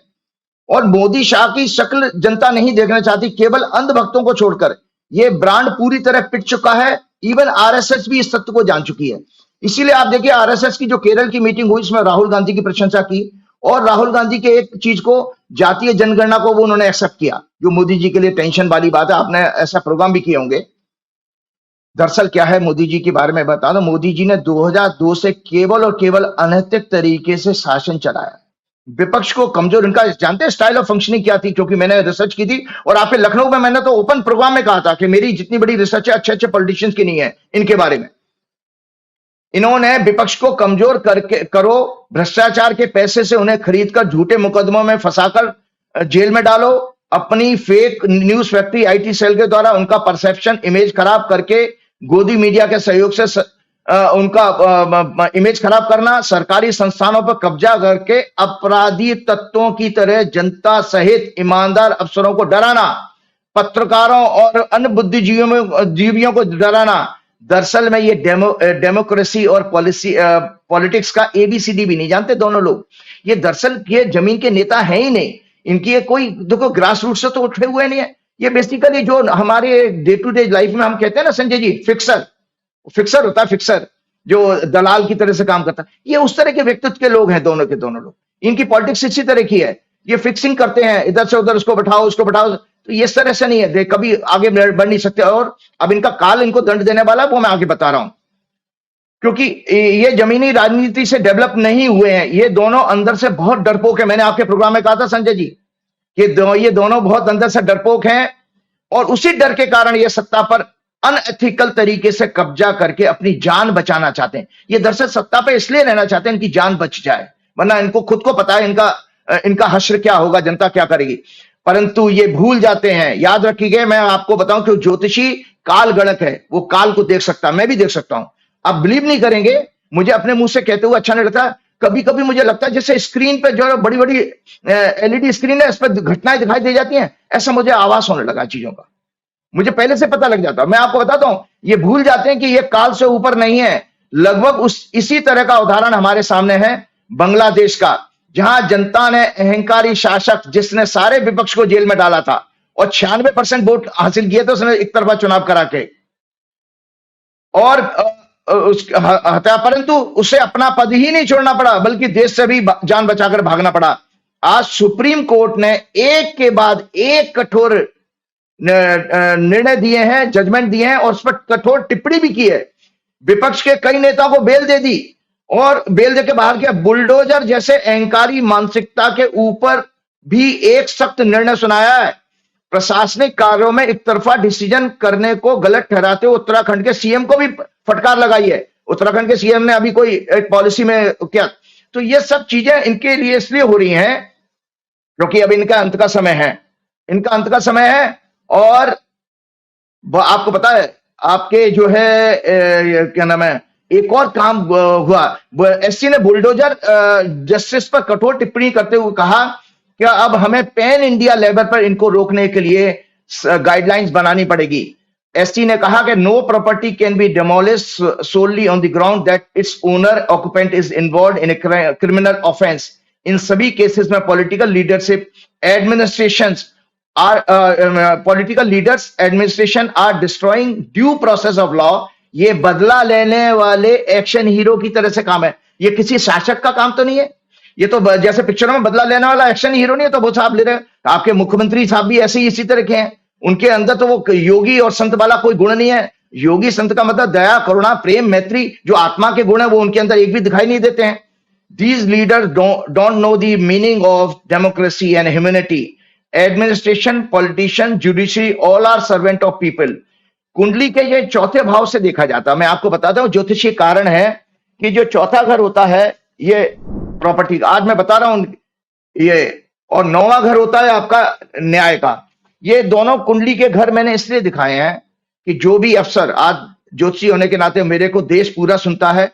और मोदी शाह की शक्ल जनता नहीं देखना चाहती, केवल अंधभक्तों को छोड़कर। ये ब्रांड पूरी तरह पिट चुका है। इवन आरएसएस भी इस तथ्य को जान चुकी है। इसीलिए आप देखिए, आरएसएस की जो केरल की मीटिंग हुई, इसमें राहुल गांधी की प्रशंसा की, और राहुल गांधी के एक चीज को, जातीय जनगणना को, वो उन्होंने एक्सेप्ट किया, जो मोदी जी के लिए टेंशन वाली बात है। आपने ऐसा प्रोग्राम भी किए होंगे। दरअसल क्या है, मोदी जी के बारे में बता दो, मोदी जी ने 2002 से केवल और केवल अनैतिक तरीके से शासन चलाया। विपक्ष को कमजोर, इनका जानते हैं स्टाइल ऑफ फंक्शनिंग क्या थी? क्योंकि मैंने रिसर्च की थी, और आपके लखनऊ में मैंने तो ओपन प्रोग्राम में कहा था कि मेरी जितनी बड़ी रिसर्च है अच्छे अच्छे पॉलिटिशियंस की नहीं है इनके बारे में। इन्होंने विपक्ष को कमजोर करके करो, भ्रष्टाचार के पैसे से उन्हें खरीदकर झूठे मुकदमों में फंसाकर जेल में डालो, अपनी fake news factory IT cell के द्वारा उनका परसेप्शन इमेज खराब करके, गोदी मीडिया के सहयोग से उनका इमेज खराब करना, सरकारी संस्थानों पर कब्जा करके अपराधी तत्वों की तरह जनता सहित ईमानदार अफसरों को डराना, पत्रकारों और अन्य बुद्धिजीवियों को डराना। दरअसल में ये डेमोक्रेसी और पॉलिटिक्स का एबीसीडी भी नहीं जानते दोनों लोग। ये दरअसल ये जमीन के नेता हैं ही नहीं। इनकी ये कोई, देखो, ग्रास रूट से तो उठे हुए नहीं है। ये बेसिकली जो हमारे डे टू डे लाइफ में हम कहते हैं ना संजय जी, फिक्सर होता है, फिक्सर जो दलाल की तरह से काम करता है। ये उस तरह के व्यक्तित्व के लोग हैं दोनों के दोनों लोग। इनकी पॉलिटिक्स इसी तरह की है। ये फिक्सिंग करते हैं, इधर से उधर, उसको बैठाओ उसको बैठाओ। तो ये इस तरह से नहीं है, कभी आगे बढ़ नहीं सकते। और अब इनका काल इनको दंड देने वाला है, वो मैं आगे बता रहा हूं, क्योंकि ये जमीनी राजनीति से डेवलप नहीं हुए हैं। ये दोनों अंदर से बहुत डरपोक है। मैंने आपके प्रोग्राम में कहा था संजय जी कि ये दोनों बहुत अंदर से डरपोक हैं, और उसी डर के कारण ये सत्ता पर अनएथिकल तरीके से कब्जा करके अपनी जान बचाना चाहते हैं। ये दरअसल सत्ता पे इसलिए रहना चाहते हैं इनकी जान बच जाए, वरना इनको खुद को पता है इनका हश्र क्या होगा, जनता क्या करेगी। परंतु ये भूल जाते हैं। याद रखिए, मैं आपको बताऊं कि ज्योतिषी काल गणक है, वो काल को देख सकता है, मैं भी देख सकता हूं। आप बिलीव नहीं करेंगे, मुझे अपने मुंह से कहते हुए अच्छा नहीं लगता। कभी कभी मुझे लगता है जैसे स्क्रीन पे जो बड़ी बड़ी एलईडी स्क्रीन है, इस पर घटनाएं दिखाई दे जाती हैं, ऐसा मुझे आवाज होने लगा चीजों का। मुझे पहले से पता लग जाता। मैं आपको बताता हूं, ये भूल जाते हैं कि ये काल से ऊपर नहीं है। लगभग इसी तरह का उदाहरण हमारे सामने है बांग्लादेश का, जहां जनता ने अहंकारी शासक, जिसने सारे विपक्ष को जेल में डाला था और 96% वोट हासिल किए थे उसने एक तरफा चुनाव करा के, और हत्या, परंतु उसे अपना पद ही नहीं छोड़ना पड़ा, बल्कि देश से भी जान बचाकर भागना पड़ा। आज सुप्रीम कोर्ट ने एक के बाद एक कठोर निर्णय दिए हैं, जजमेंट दिए हैं, और उस पर कठोर टिप्पणी भी की है। विपक्ष के कई नेताओं को बेल दे दी, और बेल देके बाहर किया। बुलडोजर जैसे अहंकारी मानसिकता के ऊपर भी एक सख्त निर्णय सुनाया है। प्रशासनिक कार्यों में एक तरफा डिसीजन करने को गलत ठहराते हुए उत्तराखंड के सीएम को भी फटकार लगाई है। उत्तराखंड के सीएम ने अभी कोई एक पॉलिसी में क्या, तो ये सब चीजें इनके लिए इसलिए हो रही हैं क्योंकि अब इनका अंत का समय है, इनका अंत का समय है। और आपको पता है, आपके जो है क्या नाम है, एक और काम हुआ, एससी ने बुलडोजर जस्टिस पर कठोर टिप्पणी करते हुए कहा कि अब हमें पैन इंडिया लेवल पर इनको रोकने के लिए गाइडलाइंस बनानी पड़ेगी। एससी ने कहा कि no property can be demolished solely on the ground that its owner occupant is involved in a criminal offence. इन सभी केसेस में political leadership, administrations political leaders administration are destroying due process of law. ये बदला लेने वाले एक्शन हीरो की तरह से काम है, ये किसी शासक का काम तो नहीं है। ये तो जैसे पिक्चरों में बदला लेने वाला एक्शन हीरो नहीं है, तो वो साहब ले रहे हैं। आपके मुख्यमंत्री साहब भी ऐसे ही इसी तरह के हैं, उनके अंदर तो वो योगी और संत वाला कोई गुण नहीं है। योगी संत का मतलब दया, करुणा, प्रेम, मैत्री, जो आत्मा के गुण है वो उनके अंदर एक भी दिखाई नहीं देते हैं। These leaders don't know the meaning of democracy and humanity. Administration, politician, judiciary, all are servant of people. कुंडली के ये चौथे भाव से देखा जाता है। मैं आपको बताता हूं, ज्योतिषीय कारण है कि जो चौथा घर होता है ये प्रॉपर्टी का, आज मैं बता रहा हूं ये, और नौवां घर होता है आपका न्याय का। ये दोनों कुंडली के घर मैंने इसलिए दिखाए हैं कि जो भी अफसर, आज ज्योतिषी होने के नाते मेरे को देश पूरा सुनता है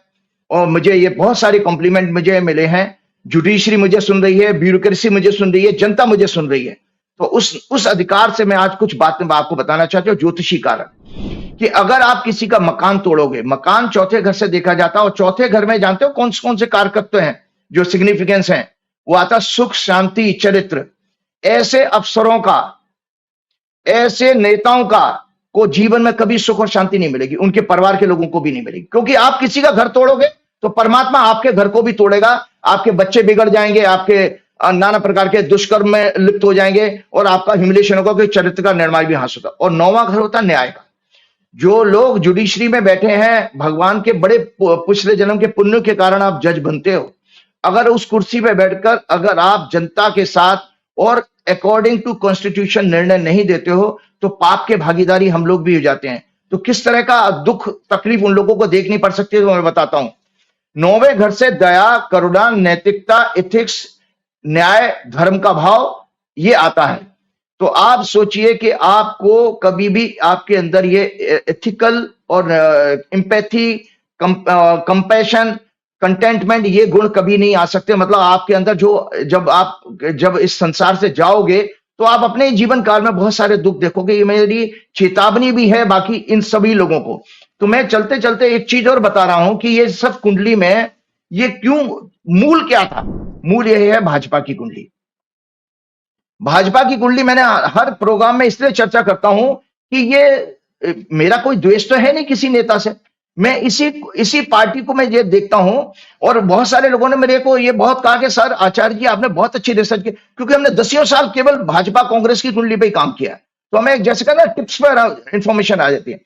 और मुझे ये बहुत सारे कॉम्प्लीमेंट मुझे मिले हैं। जुडिशरी मुझे सुन रही है, ब्यूरोक्रेसी मुझे सुन रही है, जनता मुझे सुन रही है। तो उस अधिकार से मैं आज कुछ बातें आपको बताना चाहता हूं। ज्योतिषी कारण कि अगर आप किसी का मकान तोड़ोगे, मकान चौथे घर से देखा जाता है, और चौथे घर में जानते हो कौन से कारकत्व हैं जो सिग्निफिकेंस हैं, वो आता सुख, शांति, चरित्र। ऐसे अफसरों का, ऐसे नेताओं का को जीवन में कभी सुख और शांति नहीं मिलेगी, उनके परिवार के लोगों को भी नहीं मिलेगी। क्योंकि आप किसी का घर तोड़ोगे तो परमात्मा आपके घर को भी तोड़ेगा, आपके बच्चे बिगड़ जाएंगे, आपके नाना प्रकार के दुष्कर्म में लिप्त हो जाएंगे, और आपका ह्यूमिलिएशन होगा कि चरित्र का निर्माण भी हासिल होगा। और नौवां घर होता है न्याय का। जो लोग जुडिशरी में बैठे हैं, भगवान के बड़े पिछले जन्म के पुण्य के कारण आप जज बनते हो। अगर उस कुर्सी पे बैठकर अगर आप जनता के साथ और अकॉर्डिंग टू कॉन्स्टिट्यूशन निर्णय नहीं देते हो, तो पाप के भागीदारी हम लोग भी हो जाते हैं। तो किस तरह का दुख तकलीफ उन लोगों को देखनी पड़ सकती है, तो मैं बताता हूं। नौवें घर से दया, करुणा, नैतिकता, एथिक्स, न्याय, धर्म का भाव ये आता है। तो आप सोचिए कि आपको कभी भी आपके अंदर ये एथिकल और एम्पैथी, कंपैशन, कंटेंटमेंट, ये गुण कभी नहीं आ सकते। मतलब आपके अंदर जो, जब इस संसार से जाओगे तो आप अपने जीवन काल में बहुत सारे दुख देखोगे। ये मेरी चेतावनी भी है बाकी इन सभी लोगों को। तो मैं चलते चलते एक चीज और बता रहा हूं कि ये सब कुंडली में ये क्यों, मूल क्या था? मूल यही है भाजपा की कुंडली। भाजपा की कुंडली मैंने हर प्रोग्राम में इसलिए चर्चा करता हूं कि ये मेरा कोई द्वेष तो है नहीं किसी नेता से, मैं इसी पार्टी को मैं ये देखता हूं। और बहुत सारे लोगों ने मेरे को ये बहुत कहा कि सर आचार्य जी आपने बहुत अच्छी रिसर्च की, क्योंकि हमने 10 साल केवल भाजपा कांग्रेस की कुंडली पे ही काम किया है। तो हमें जैसे कहना टिप्स पर इंफॉर्मेशन आ जाती है।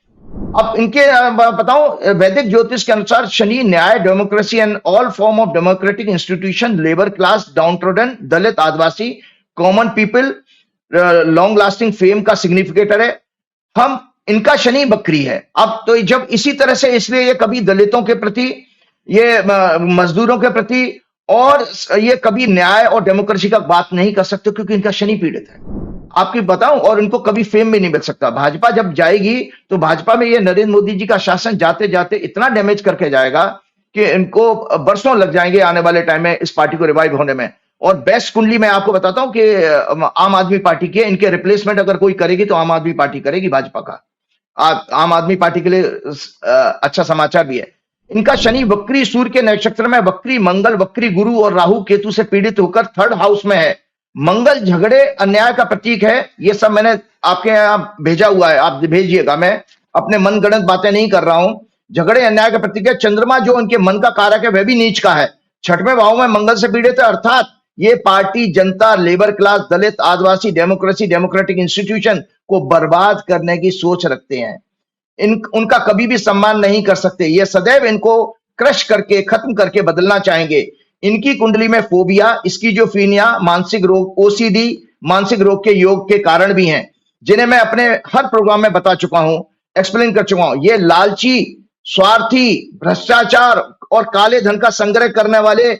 अब इनके बताऊं, वैदिक ज्योतिष के अनुसार शनि न्याय, democracy and all form of democratic institution, labour class, downtrodden, Dalit, Adivasi, common people, long lasting fame का सिग्निफिकेटर है। हम इनका शनि बकरी है। अब तो जब इसी तरह से, इसलिए ये कभी दलितों के प्रति, ये मजदूरों के प्रति, और ये कभी न्याय और डेमोक्रेसी का बात नहीं कर सकते, क्योंकि इनका शनि पीड़ित है। आपकी बताऊं, और इनको कभी फेम भी नहीं मिल सकता। भाजपा जब जाएगी तो भाजपा में ये नरेंद्र मोदी जी का शासन जाते जाते इतना डैमेज करके जाएगा कि इनको बरसों लग जाएंगे आने वाले टाइम में इस पार्टी को रिवाइव होने में। और बेस्ट कुंडली मैं आपको बताता हूं कि आम आदमी पार्टी की है। इनके रिप्लेसमेंट अगर कोई करेगी तो आम आदमी पार्टी करेगी भाजपा का। आम आदमी पार्टी के लिए अच्छा समाचार भी है। इनका शनि वक्री सूर्य के नक्षत्र में, वक्री मंगल, वक्री गुरु और राहु केतु से पीड़ित होकर 3rd हाउस में है। मंगल झगड़े, अन्याय का प्रतीक है। ये सब मैंने आपके यहाँ भेजा हुआ है, आप भेजिएगा। मैं अपने मनगढ़ंत बातें नहीं कर रहा हूं। झगड़े अन्याय का प्रतीक है। चंद्रमा जो उनके मन का कारक है वह भी नीच का है। 6वें भाव में मंगल से पीड़ित है, अर्थात ये पार्टी जनता, लेबर क्लास, दलित, आदिवासी, डेमोक्रेसी, डेमोक्रेटिक इंस्टीट्यूशन को बर्बाद करने की सोच रखते हैं। उनका कभी भी सम्मान नहीं कर सकते। ये सदैव इनको क्रश करके, खत्म करके बदलना चाहेंगे। इनकी कुंडली में फोबिया, स्किज़ोफ्रेनिया, मानसिक रोग, ओसीडी, मानसिक रोग के योग के कारण भी हैं, जिन्हें मैं अपने हर प्रोग्राम में बता चुका हूं, एक्सप्लेन कर चुका हूं। ये लालची, स्वार्थी, भ्रष्टाचार और काले धन का संग्रह करने वाले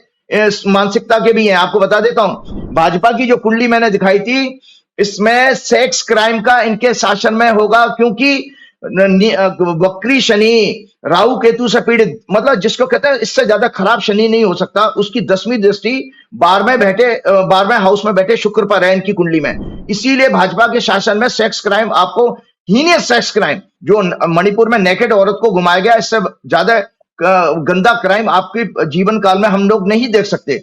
मानसिकता के भी हैं। आपको बता देता हूं, भाजपा की जो कुंडली मैंने दिखाई थी, इसमें सेक्स क्राइम का इनके शासन में होगा, क्योंकि वक्री शनि, राहु केतु से पीड़ित, मतलब जिसको कहते हैं इससे ज्यादा खराब शनि नहीं हो सकता। उसकी 10वीं दृष्टि 12वें हाउस में बैठे शुक्र पर है इनकी कुंडली में। इसीलिए भाजपा के शासन में सेक्स क्राइम, आपको हीनियस सेक्स क्राइम, जो मणिपुर में नेकेड औरत को घुमाया गया, इससे ज्यादा गंदा क्राइम आपके जीवन काल में हम लोग नहीं देख सकते।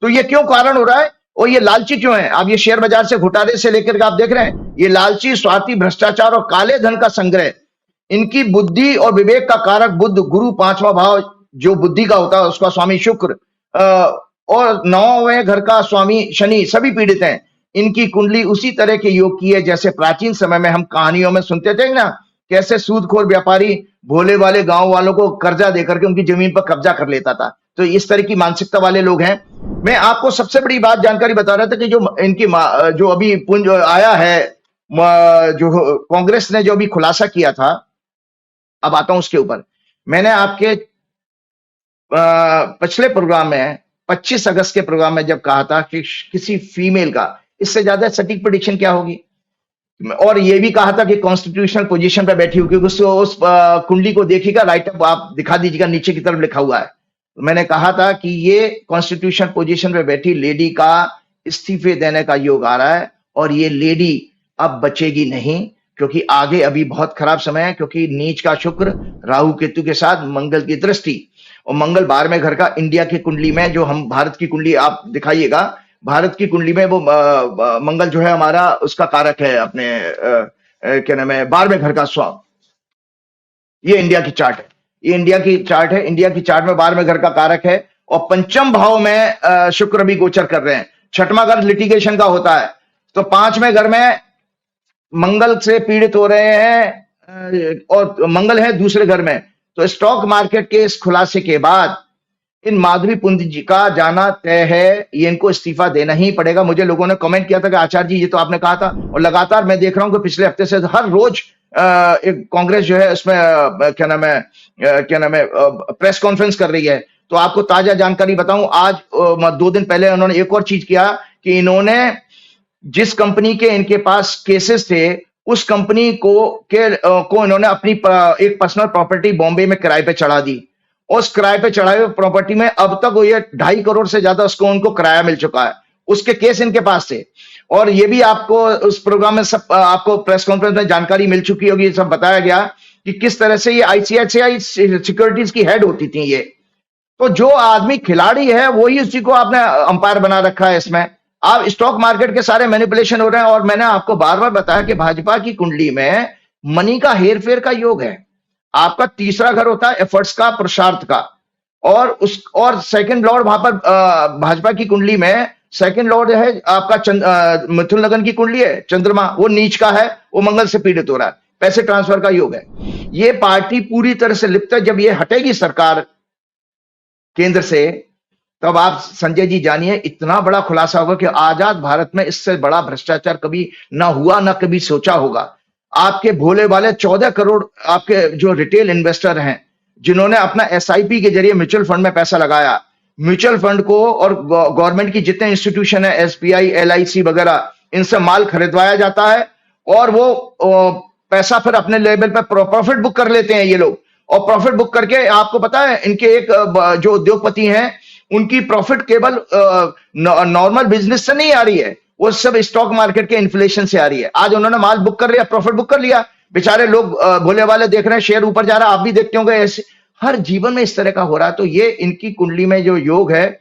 तो ये क्यों कारण हो रहा है? और ये लालची क्यों है? आप ये शेयर बाजार से घोटाले से लेकर के आप देख रहे हैं, ये लालची, स्वार्थी, भ्रष्टाचार और काले धन का संग्रह, इनकी बुद्धि और विवेक का कारक बुध, गुरु, पांचवा भाव जो बुद्धि का होता है उसका स्वामी शुक्र, और नौवें घर का स्वामी शनि, सभी पीड़ित हैं। इनकी कुंडली उसी तरह के योग की है जैसे प्राचीन समय में हम कहानियों में सुनते थे ना, कैसे सूदखोर व्यापारी भोले वाले गांव वालों को कर्जा देकर के उनकी जमीन पर कब्जा कर लेता था। तो इस तरह की मानसिकता वाले लोग हैं। मैं आपको सबसे बड़ी बात जानकारी बता रहा था कि जो इनकी जो अभी पुंज आया है, जो कांग्रेस ने जो अभी खुलासा किया था, अब आता हूं उसके ऊपर। मैंने आपके पिछले प्रोग्राम में 25 अगस्त के प्रोग्राम में जब कहा था कि किसी फीमेल का, इससे ज्यादा सटीक प्रेडिक्शन क्या होगी, और ये भी कहा था कि कॉन्स्टिट्यूशनल पोजीशन पे बैठी होगी, उस कुंडली को देखिएगा, राइट अप आप दिखा दीजिएगा, नीचे की तरफ लिखा हुआ है। मैंने कहा था कि ये कॉन्स्टिट्यूशन पोजीशन पे बैठी लेडी का इस्तीफे देने का योग आ रहा है, और ये लेडी अब बचेगी नहीं, क्योंकि आगे अभी बहुत खराब समय है, क्योंकि नीच का शुक्र राहु केतु के साथ मंगल की दृष्टि, और मंगल 12वें घर का इंडिया की कुंडली में, जो हम भारत की कुंडली आप दिखाइएगा, भारत की कुंडली में वो मंगल जो है हमारा उसका कारक है, अपने क्या नाम है, 12वें घर का स्वामी। ये इंडिया की चार्ट है, ये इंडिया की चार्ट है, इंडिया की चार्ट में 12वें घर का कारक है, और पंचम भाव में शुक्र भी गोचर कर रहे हैं। छठवां घर लिटिगेशन का होता है, तो 5वें घर में मंगल से पीड़ित हो रहे हैं, और मंगल है दूसरे घर में। तो स्टॉक मार्केट के इस खुलासे के बाद इन माधुरी पुंज जी का जाना तय है, ये इनको इस्तीफा देना ही पड़ेगा। मुझे लोगों ने कमेंट किया था कि आचार्य जी ये तो आपने कहा था, और लगातार मैं देख रहा हूं कि पिछले हफ्ते से हर रोज एक कांग्रेस जो है उसमें क्या नाम है प्रेस कॉन्फ्रेंस कर रही है। तो आपको ताजा जानकारी बताऊं, आज 2 दिन पहले उन्होंने एक और चीज किया कि इन्होंने जिस कंपनी के इनके पास केसेस थे, उस कंपनी को इन्होंने अपनी एक पर्सनल प्रॉपर्टी बॉम्बे में किराए पे चढ़ा दी, और उस किराए पे चढ़ाए हुए प्रॉपर्टी में अब तक ये 2.5 करोड़ से ज्यादा उनको किराया मिल चुका है। उसके केस इनके पास थे, और ये भी आपको उस प्रोग्राम में सब आपको प्रेस कॉन्फ्रेंस में जानकारी मिल चुकी होगी, सब बताया गया कि किस तरह से ये आईसीआईसीआई सिक्योरिटीज की हेड होती थी ये। तो जो आदमी खिलाड़ी है वही उसी को आपने अंपायर बना रखा है इसमें। आप स्टॉक मार्केट के सारे मैनिपुलेशन हो रहे हैं, और मैंने आपको बार बार बताया कि भाजपा की कुंडली में मनी का हेर फेर का योग है। आपका तीसरा घर होता है एफर्ट्स का, पुरुषार्थ का, और सेकंड लॉर्ड वहां पर भाजपा की कुंडली में सेकंड लॉर्ड है आपका मिथुन लगन की कुंडली है, चंद्रमा, वो नीच का है, वो मंगल से पीड़ित हो रहा है, पैसे ट्रांसफर का योग है। ये पार्टी पूरी तरह से लिप्त है। जब ये हटेगी सरकार केंद्र से, तब आप संजय जी जानिए इतना बड़ा खुलासा होगा कि आजाद भारत में इससे बड़ा भ्रष्टाचार कभी ना हुआ, ना कभी सोचा होगा। आपके भोले वाले 14 करोड़ आपके जो रिटेल इन्वेस्टर हैं, जिन्होंने अपना एसआईपी के जरिए म्यूचुअल फंड में पैसा लगाया, म्यूचुअल फंड को और गवर्नमेंट की जितने इंस्टीट्यूशन है, एसबीआई, एलआईसी वगैरह, इनसे माल खरीदवाया जाता है, और वो पैसा फिर अपने लेवल पे प्रॉफिट बुक कर लेते हैं ये लोग। और प्रॉफिट बुक करके आपको पता है इनके एक जो उद्योगपति हैं, उनकी प्रॉफिट केवल नॉर्मल बिजनेस से नहीं आ रही है, वो सब स्टॉक मार्केट के इन्फ्लेशन से आ रही है। आज उन्होंने माल बुक कर लिया, प्रॉफिट बुक कर लिया, बेचारे लोग भोले वाले देख रहे हैं, शेयर ऊपर जा रहा है, आप भी देखते होंगे, ऐसे हर जीवन में इस तरह का हो रहा है। तो ये इनकी कुंडली में जो योग है,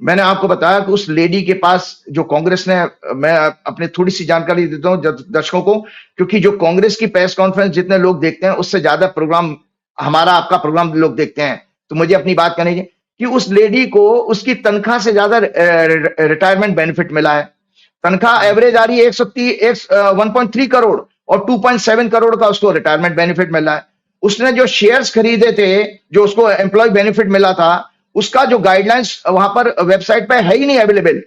मैंने आपको बताया कि उस लेडी के पास जो कांग्रेस ने, मैं अपनी थोड़ी सी जानकारी देता हूं दर्शकों को, क्योंकि जो कांग्रेस की प्रेस कॉन्फ्रेंस जितने लोग देखते हैं उससे ज्यादा प्रोग्राम हमारा आपका प्रोग्राम लोग देखते हैं, तो मुझे अपनी बात करनी है कि उस लेडी को उसकी तनख्वाह से ज्यादा रिटायरमेंट बेनिफिट मिला है। तनख्वाह एवरेज आ रही है 1.3 करोड़, और 2.7 करोड़ का उसको रिटायरमेंट बेनिफिट मिला है। उसने जो शेयर्स खरीदे थे, जो उसको एम्प्लॉय बेनिफिट मिला था, उसका जो गाइडलाइंस वहां पर वेबसाइट पे है ही नहीं अवेलेबल।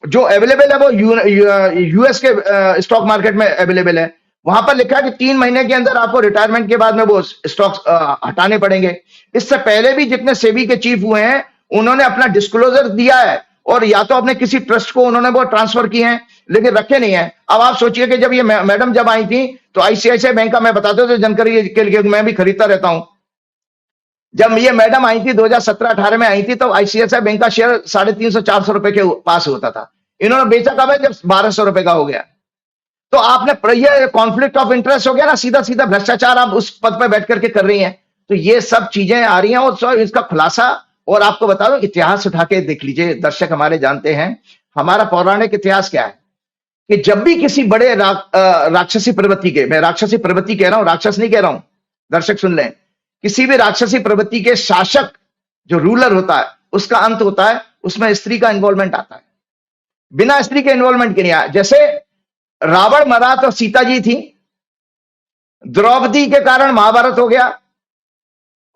जो अवेलेबल है वो यूएस के स्टॉक मार्केट में अवेलेबल है। वहां पर लिखा है कि 3 महीने के अंदर आपको रिटायरमेंट के बाद में वो स्टॉक्स हटाने पड़ेंगे। इससे पहले भी जितने सेबी के चीफ हुए हैं, उन्होंने अपना डिस्क्लोजर दिया है, और या तो अपने किसी ट्रस्ट को उन्होंने वो ट्रांसफर किए हैं, लेकिन रखे नहीं है। अब आप सोचिए कि जब ये मैडम जब आई थी, तो आईसीआईसीआई बैंक का, मैं बताता हूं जानकारी के लिए, मैं भी खरीदता रहता हूं। जब ये मैडम आई थी 2017-18 में आई थी, तो आईसीआईसीआई बैंक का शेयर 350-400 रुपए के पास होता था। इन्होंने बेचा कब है? जब 1200 रुपए का हो गया। तो आपने ये कॉन्फ्लिक्ट ऑफ इंटरेस्ट हो गया ना, सीधा सीधा भ्रष्टाचार आप उस पद पर बैठ करके कर रही हैं। तो ये सब चीजें आ रही हैं, और इसका खुलासा, और आपको बता दो, इतिहास उठा के देख लीजिए, दर्शक हमारे जानते हैं, हमारा पौराणिक इतिहास क्या है कि जब भी किसी बड़े राक्षसी प्रवृत्ति के, मैं राक्षसी प्रवृत्ति कह रहा हूं, राक्षस नहीं कह रहा हूं, दर्शक सुन लें, किसी भी राक्षसी प्रवृत्ति के शासक जो रूलर होता है उसका अंत होता है, उसमें स्त्री का इन्वॉल्वमेंट आता है। बिना स्त्री के इन्वॉल्वमेंट के नहीं आया। जैसे रावण मरा तो सीता जी थी, द्रौपदी के कारण महाभारत हो गया,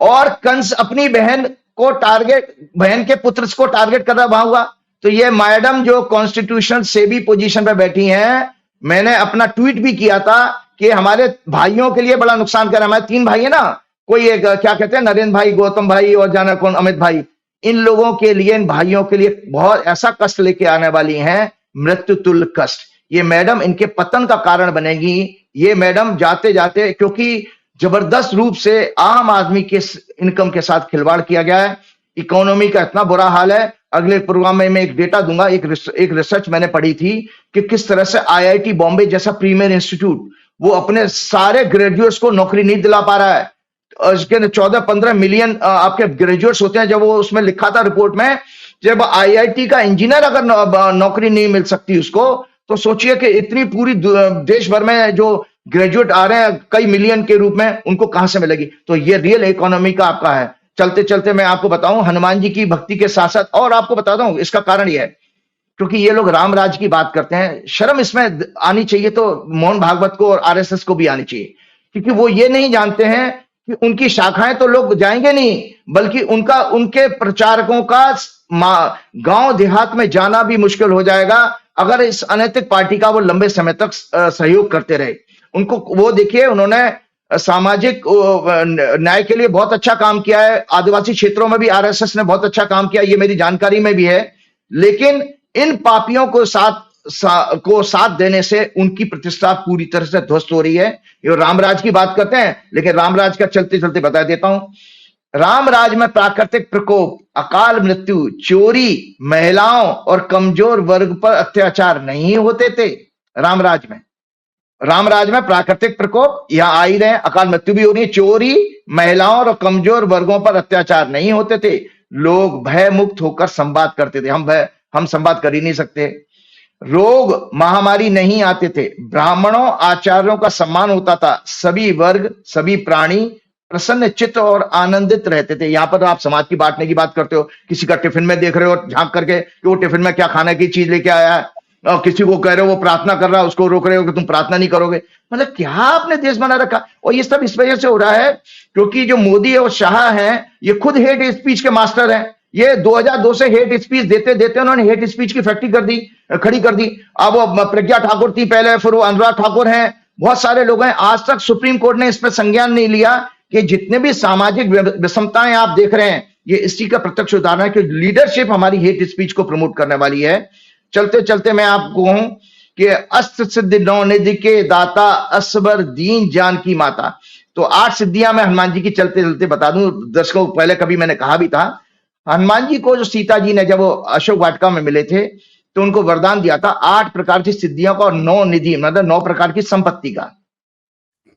और कंस अपनी बहन के पुत्र को टारगेट कर रहा हुआ। तो ये मैडम जो कॉन्स्टिट्यूशनल सेबी पोजीशन पे बैठी हैं, मैंने अपना ट्वीट भी किया था कि हमारे भाइयों के लिए बड़ा नुकसान कर रहा है। हमारे 3 भाई है ना, कोई एक क्या कहते हैं, नरेंद्र भाई, गौतम भाई और जाना कौन, अमित भाई, इन लोगों के लिए, इन भाइयों के लिए बहुत ऐसा कष्ट लेके आने वाली हैं, मृत्यु तुल्य कष्ट। ये मैडम इनके पतन का कारण बनेगी। ये मैडम जाते जाते, क्योंकि जबरदस्त रूप से आम आदमी के इनकम के साथ खिलवाड़ किया गया है, इकोनॉमी का इतना बुरा हाल है। अगले प्रोग्राम में मैं एक डेटा दूंगा, एक रिसर्च मैंने पढ़ी थी कि किस तरह से आईआईटी बॉम्बे जैसा प्रीमियर इंस्टीट्यूट वो अपने सारे ग्रेजुएट्स को नौकरी नहीं दिला पा रहा है। उसके 14-15 मिलियन आपके ग्रेजुएट्स होते हैं। जब वो उसमें लिखा था रिपोर्ट में, जब आईआईटी का इंजीनियर अगर नौकरी नहीं मिल सकती उसको, तो सोचिए कि इतनी पूरी देश भर में जो ग्रेजुएट आ रहे हैं कई मिलियन के रूप में, उनको कहां से मिलेगी। तो ये रियल इकोनॉमी का आपका है। चलते चलते मैं आपको बताऊं, हनुमान जी की भक्ति के साथ साथ और आपको बताता हूं, इसका कारण यह है क्योंकि ये लोग राम राज की बात करते हैं। शर्म इसमें आनी चाहिए, तो मोहन भागवत को और आरएसएस को भी आनी चाहिए, क्योंकि वो ये नहीं जानते हैं कि उनकी शाखाएं तो लोग जाएंगे नहीं, बल्कि उनके प्रचारकों का गांव देहात में जाना भी मुश्किल हो जाएगा अगर इस अनैतिक पार्टी का वो लंबे समय तक सहयोग करते रहे। उनको वो देखिए, उन्होंने सामाजिक न्याय के लिए बहुत अच्छा काम किया है। आदिवासी क्षेत्रों में भी आरएसएस ने बहुत अच्छा काम किया, ये मेरी जानकारी में भी है। लेकिन इन पापियों को साथ देने से उनकी प्रतिष्ठा पूरी तरह से ध्वस्त हो रही है। ये रामराज की बात करते हैं, लेकिन रामराज का चलते चलते बता देता हूं। रामराज में प्राकृतिक प्रकोप, अकाल मृत्यु, चोरी, महिलाओं और कमजोर वर्ग पर अत्याचार नहीं होते थे। रामराज में प्राकृतिक प्रकोप यहां आ ही रहे, अकाल मृत्यु भी हो रही है, चोरी, महिलाओं और कमजोर वर्गों पर अत्याचार नहीं होते थे। लोग भय मुक्त होकर संवाद करते थे। हम संवाद कर ही नहीं सकते। रोग महामारी नहीं आते थे। ब्राह्मणों आचार्यों का सम्मान होता था। सभी वर्ग, सभी प्राणी प्रसन्न चित्त और आनंदित रहते थे। यहां पर आप समाज की बांटने की बात करते हो, किसी का टिफिन में देख रहे हो झांक करके कि वो टिफिन में क्या खाने की चीज लेके आया है, और किसी को कह रहे हो वो प्रार्थना कर रहा है, उसको रोक रहे हो कि तुम प्रार्थना नहीं करोगे। मतलब क्या आपने देश बना रखा। और ये सब इस वजह से हो रहा है क्योंकि जो मोदी और शाह हैं, ये खुद हेट स्पीच के मास्टर हैं। ये 2002 से हेट स्पीच देते देते उन्होंने हेट स्पीच की फैक्ट्री खड़ी कर दी। अब वो प्रज्ञा ठाकुर थी पहले, फिर वो अनुराग ठाकुर हैं, बहुत सारे लोग हैं। आज तक सुप्रीम कोर्ट ने इस पर संज्ञान नहीं लिया कि जितने भी सामाजिक विषमताएं आप देख रहे हैं, ये इसी का प्रत्यक्ष उदाहरण है कि लीडरशिप हमारी हेट स्पीच को प्रमोट करने वाली है। चलते चलते मैं आपको कहूं कि अष्ट सिद्धि नौ निधि के दाता, असबर दीन जान की माता। तो 8 सिद्धियां मैं हनुमान जी की चलते चलते बता दूं दर्शकों। पहले कभी मैंने कहा भी था, हनुमान जी को जो सीता जी ने जब वो अशोक वाटिका में मिले थे तो उनको वरदान दिया था 8 प्रकार की सिद्धियों का और 9 निधि, मतलब 9 प्रकार की संपत्ति का।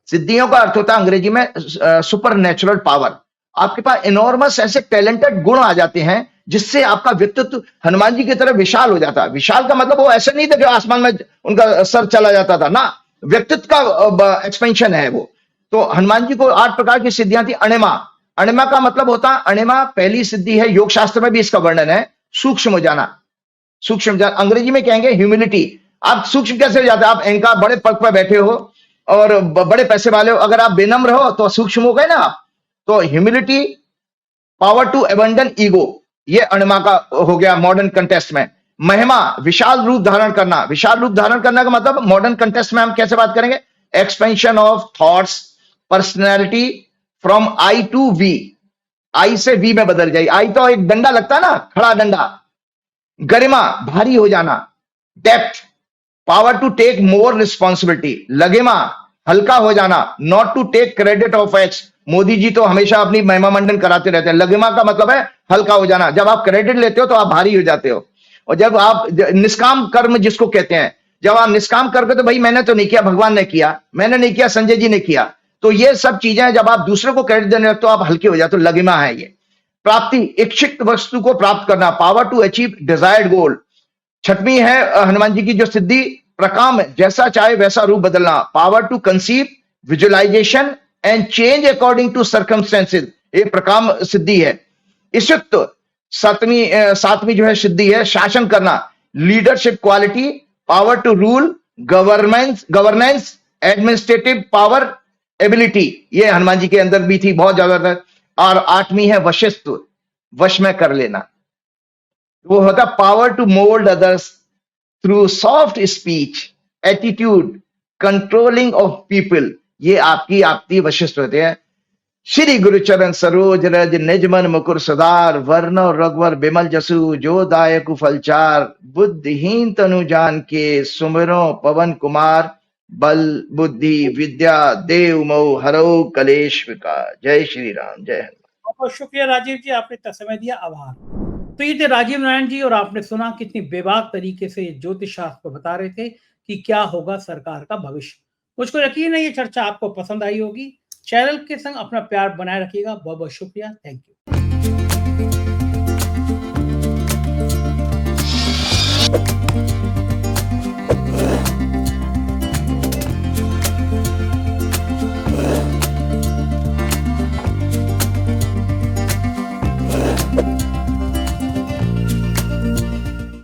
सिद्धियों का अर्थ होता है अंग्रेजी में सुपर नेचुरल पावर। आपके पास इनॉर्मस ऐसे टैलेंटेड गुण आ जाते हैं जिससे आपका व्यक्तित्व हनुमान जी की तरह विशाल हो जाता है। विशाल का मतलब वो ऐसे नहीं था कि आसमान में उनका सर चला जाता था ना, व्यक्तित्व का एक्सपेंशन है वो। तो हनुमान जी को 8 प्रकार की सिद्धियां थी। अणिमा का मतलब होता है, अणिमा पहली सिद्धि है, योग शास्त्र में भी इसका वर्णन है, सूक्ष्म हो जाना। अंग्रेजी में कहेंगे ह्यूमिलिटी। आप सूक्ष्म कैसे हो जाते हैं, आप इनका बड़े पद पर बैठे हो और बड़े पैसे वाले हो, अगर आप बेनम्र हो तो सूक्ष्म हो गए ना आप। तो humility, power to abandon ego, ये अणिमा का हो गया मॉडर्न कंटेस्ट में। महिमा, विशाल रूप धारण करना। विशाल रूप धारण करने का मतलब मॉडर्न कंटेस्ट में हम कैसे बात करेंगे, expansion of thoughts, personality from I to we, I से वी में बदल जाए। आई तो एक डंडा लगता है ना, खड़ा डंडा। गरिमा, भारी हो जाना। Depth, power to take more responsibility. लगिमा, हल्का हो जाना, not to take credit of X. Modi ji तो हमेशा अपनी महिमा मंडन कराते रहते हैं। लगिमा का मतलब है हल्का हो जाना। जब आप क्रेडिट लेते हो तो आप भारी हो जाते हो। और जब आप निष्काम कर्म जिसको कहते हैं, जब आप निष्काम करके तो भाई मैंने तो नहीं किया, भगवान ने किया, मैंने नहीं किया, संजय जी ने किया। तो ये सब चीजें जब आप दूसरे को क्रेडिट देने लगते हो आप हल्के हो जाते हो। लगिमा है ये। प्राप्ति, इच्छित वस्तु को प्राप्त करना, पावर टू अचीव डिजायर्ड गोल। छठवीं है हनुमान जी की जो सिद्धि, प्रकाम, जैसा चाहे वैसा रूप बदलना, power to conceive, visualisation and change according to circumstances, ये प्रकाम सिद्धि है। ईशुत्व, सातवीं जो है सिद्धि है, शासन करना, leadership quality, power to rule, governance, administrative power, ability, ये हनुमान जी के अंदर भी थी, बहुत ज्यादा। और आठवीं है वशिष्ठ, वश में कर लेना, वो होता power to mould others through soft speech, attitude, controlling of people, ये आपकी वशिष्ठ होते हैं। श्री गुरुचरण सरोज रज निजमन मुकुर सुधार, वर्ण और रघुवर बिमल जसु, जो दायक फलचार, बुद्धिहीन तनु जान के, सुमिरो पवन कुमार, बल बुद्धि विद्या देव मऊ हरो कलेश विकार। जय श्री राम, जय हनुमान। बहुत शुक्रिया राजीव जी, आपने इतना समय दिया, आभार। तो ये थे राजीव नारायण जी, और आपने सुना कितनी बेबाक तरीके से ज्योतिष शास्त्र बता रहे थे कि क्या होगा सरकार का भविष्य। मुझको यकीन है ये चर्चा आपको पसंद आई होगी। चैनल के संग अपना प्यार बनाए रखिएगा। बहुत बहुत शुक्रिया, थैंक यू।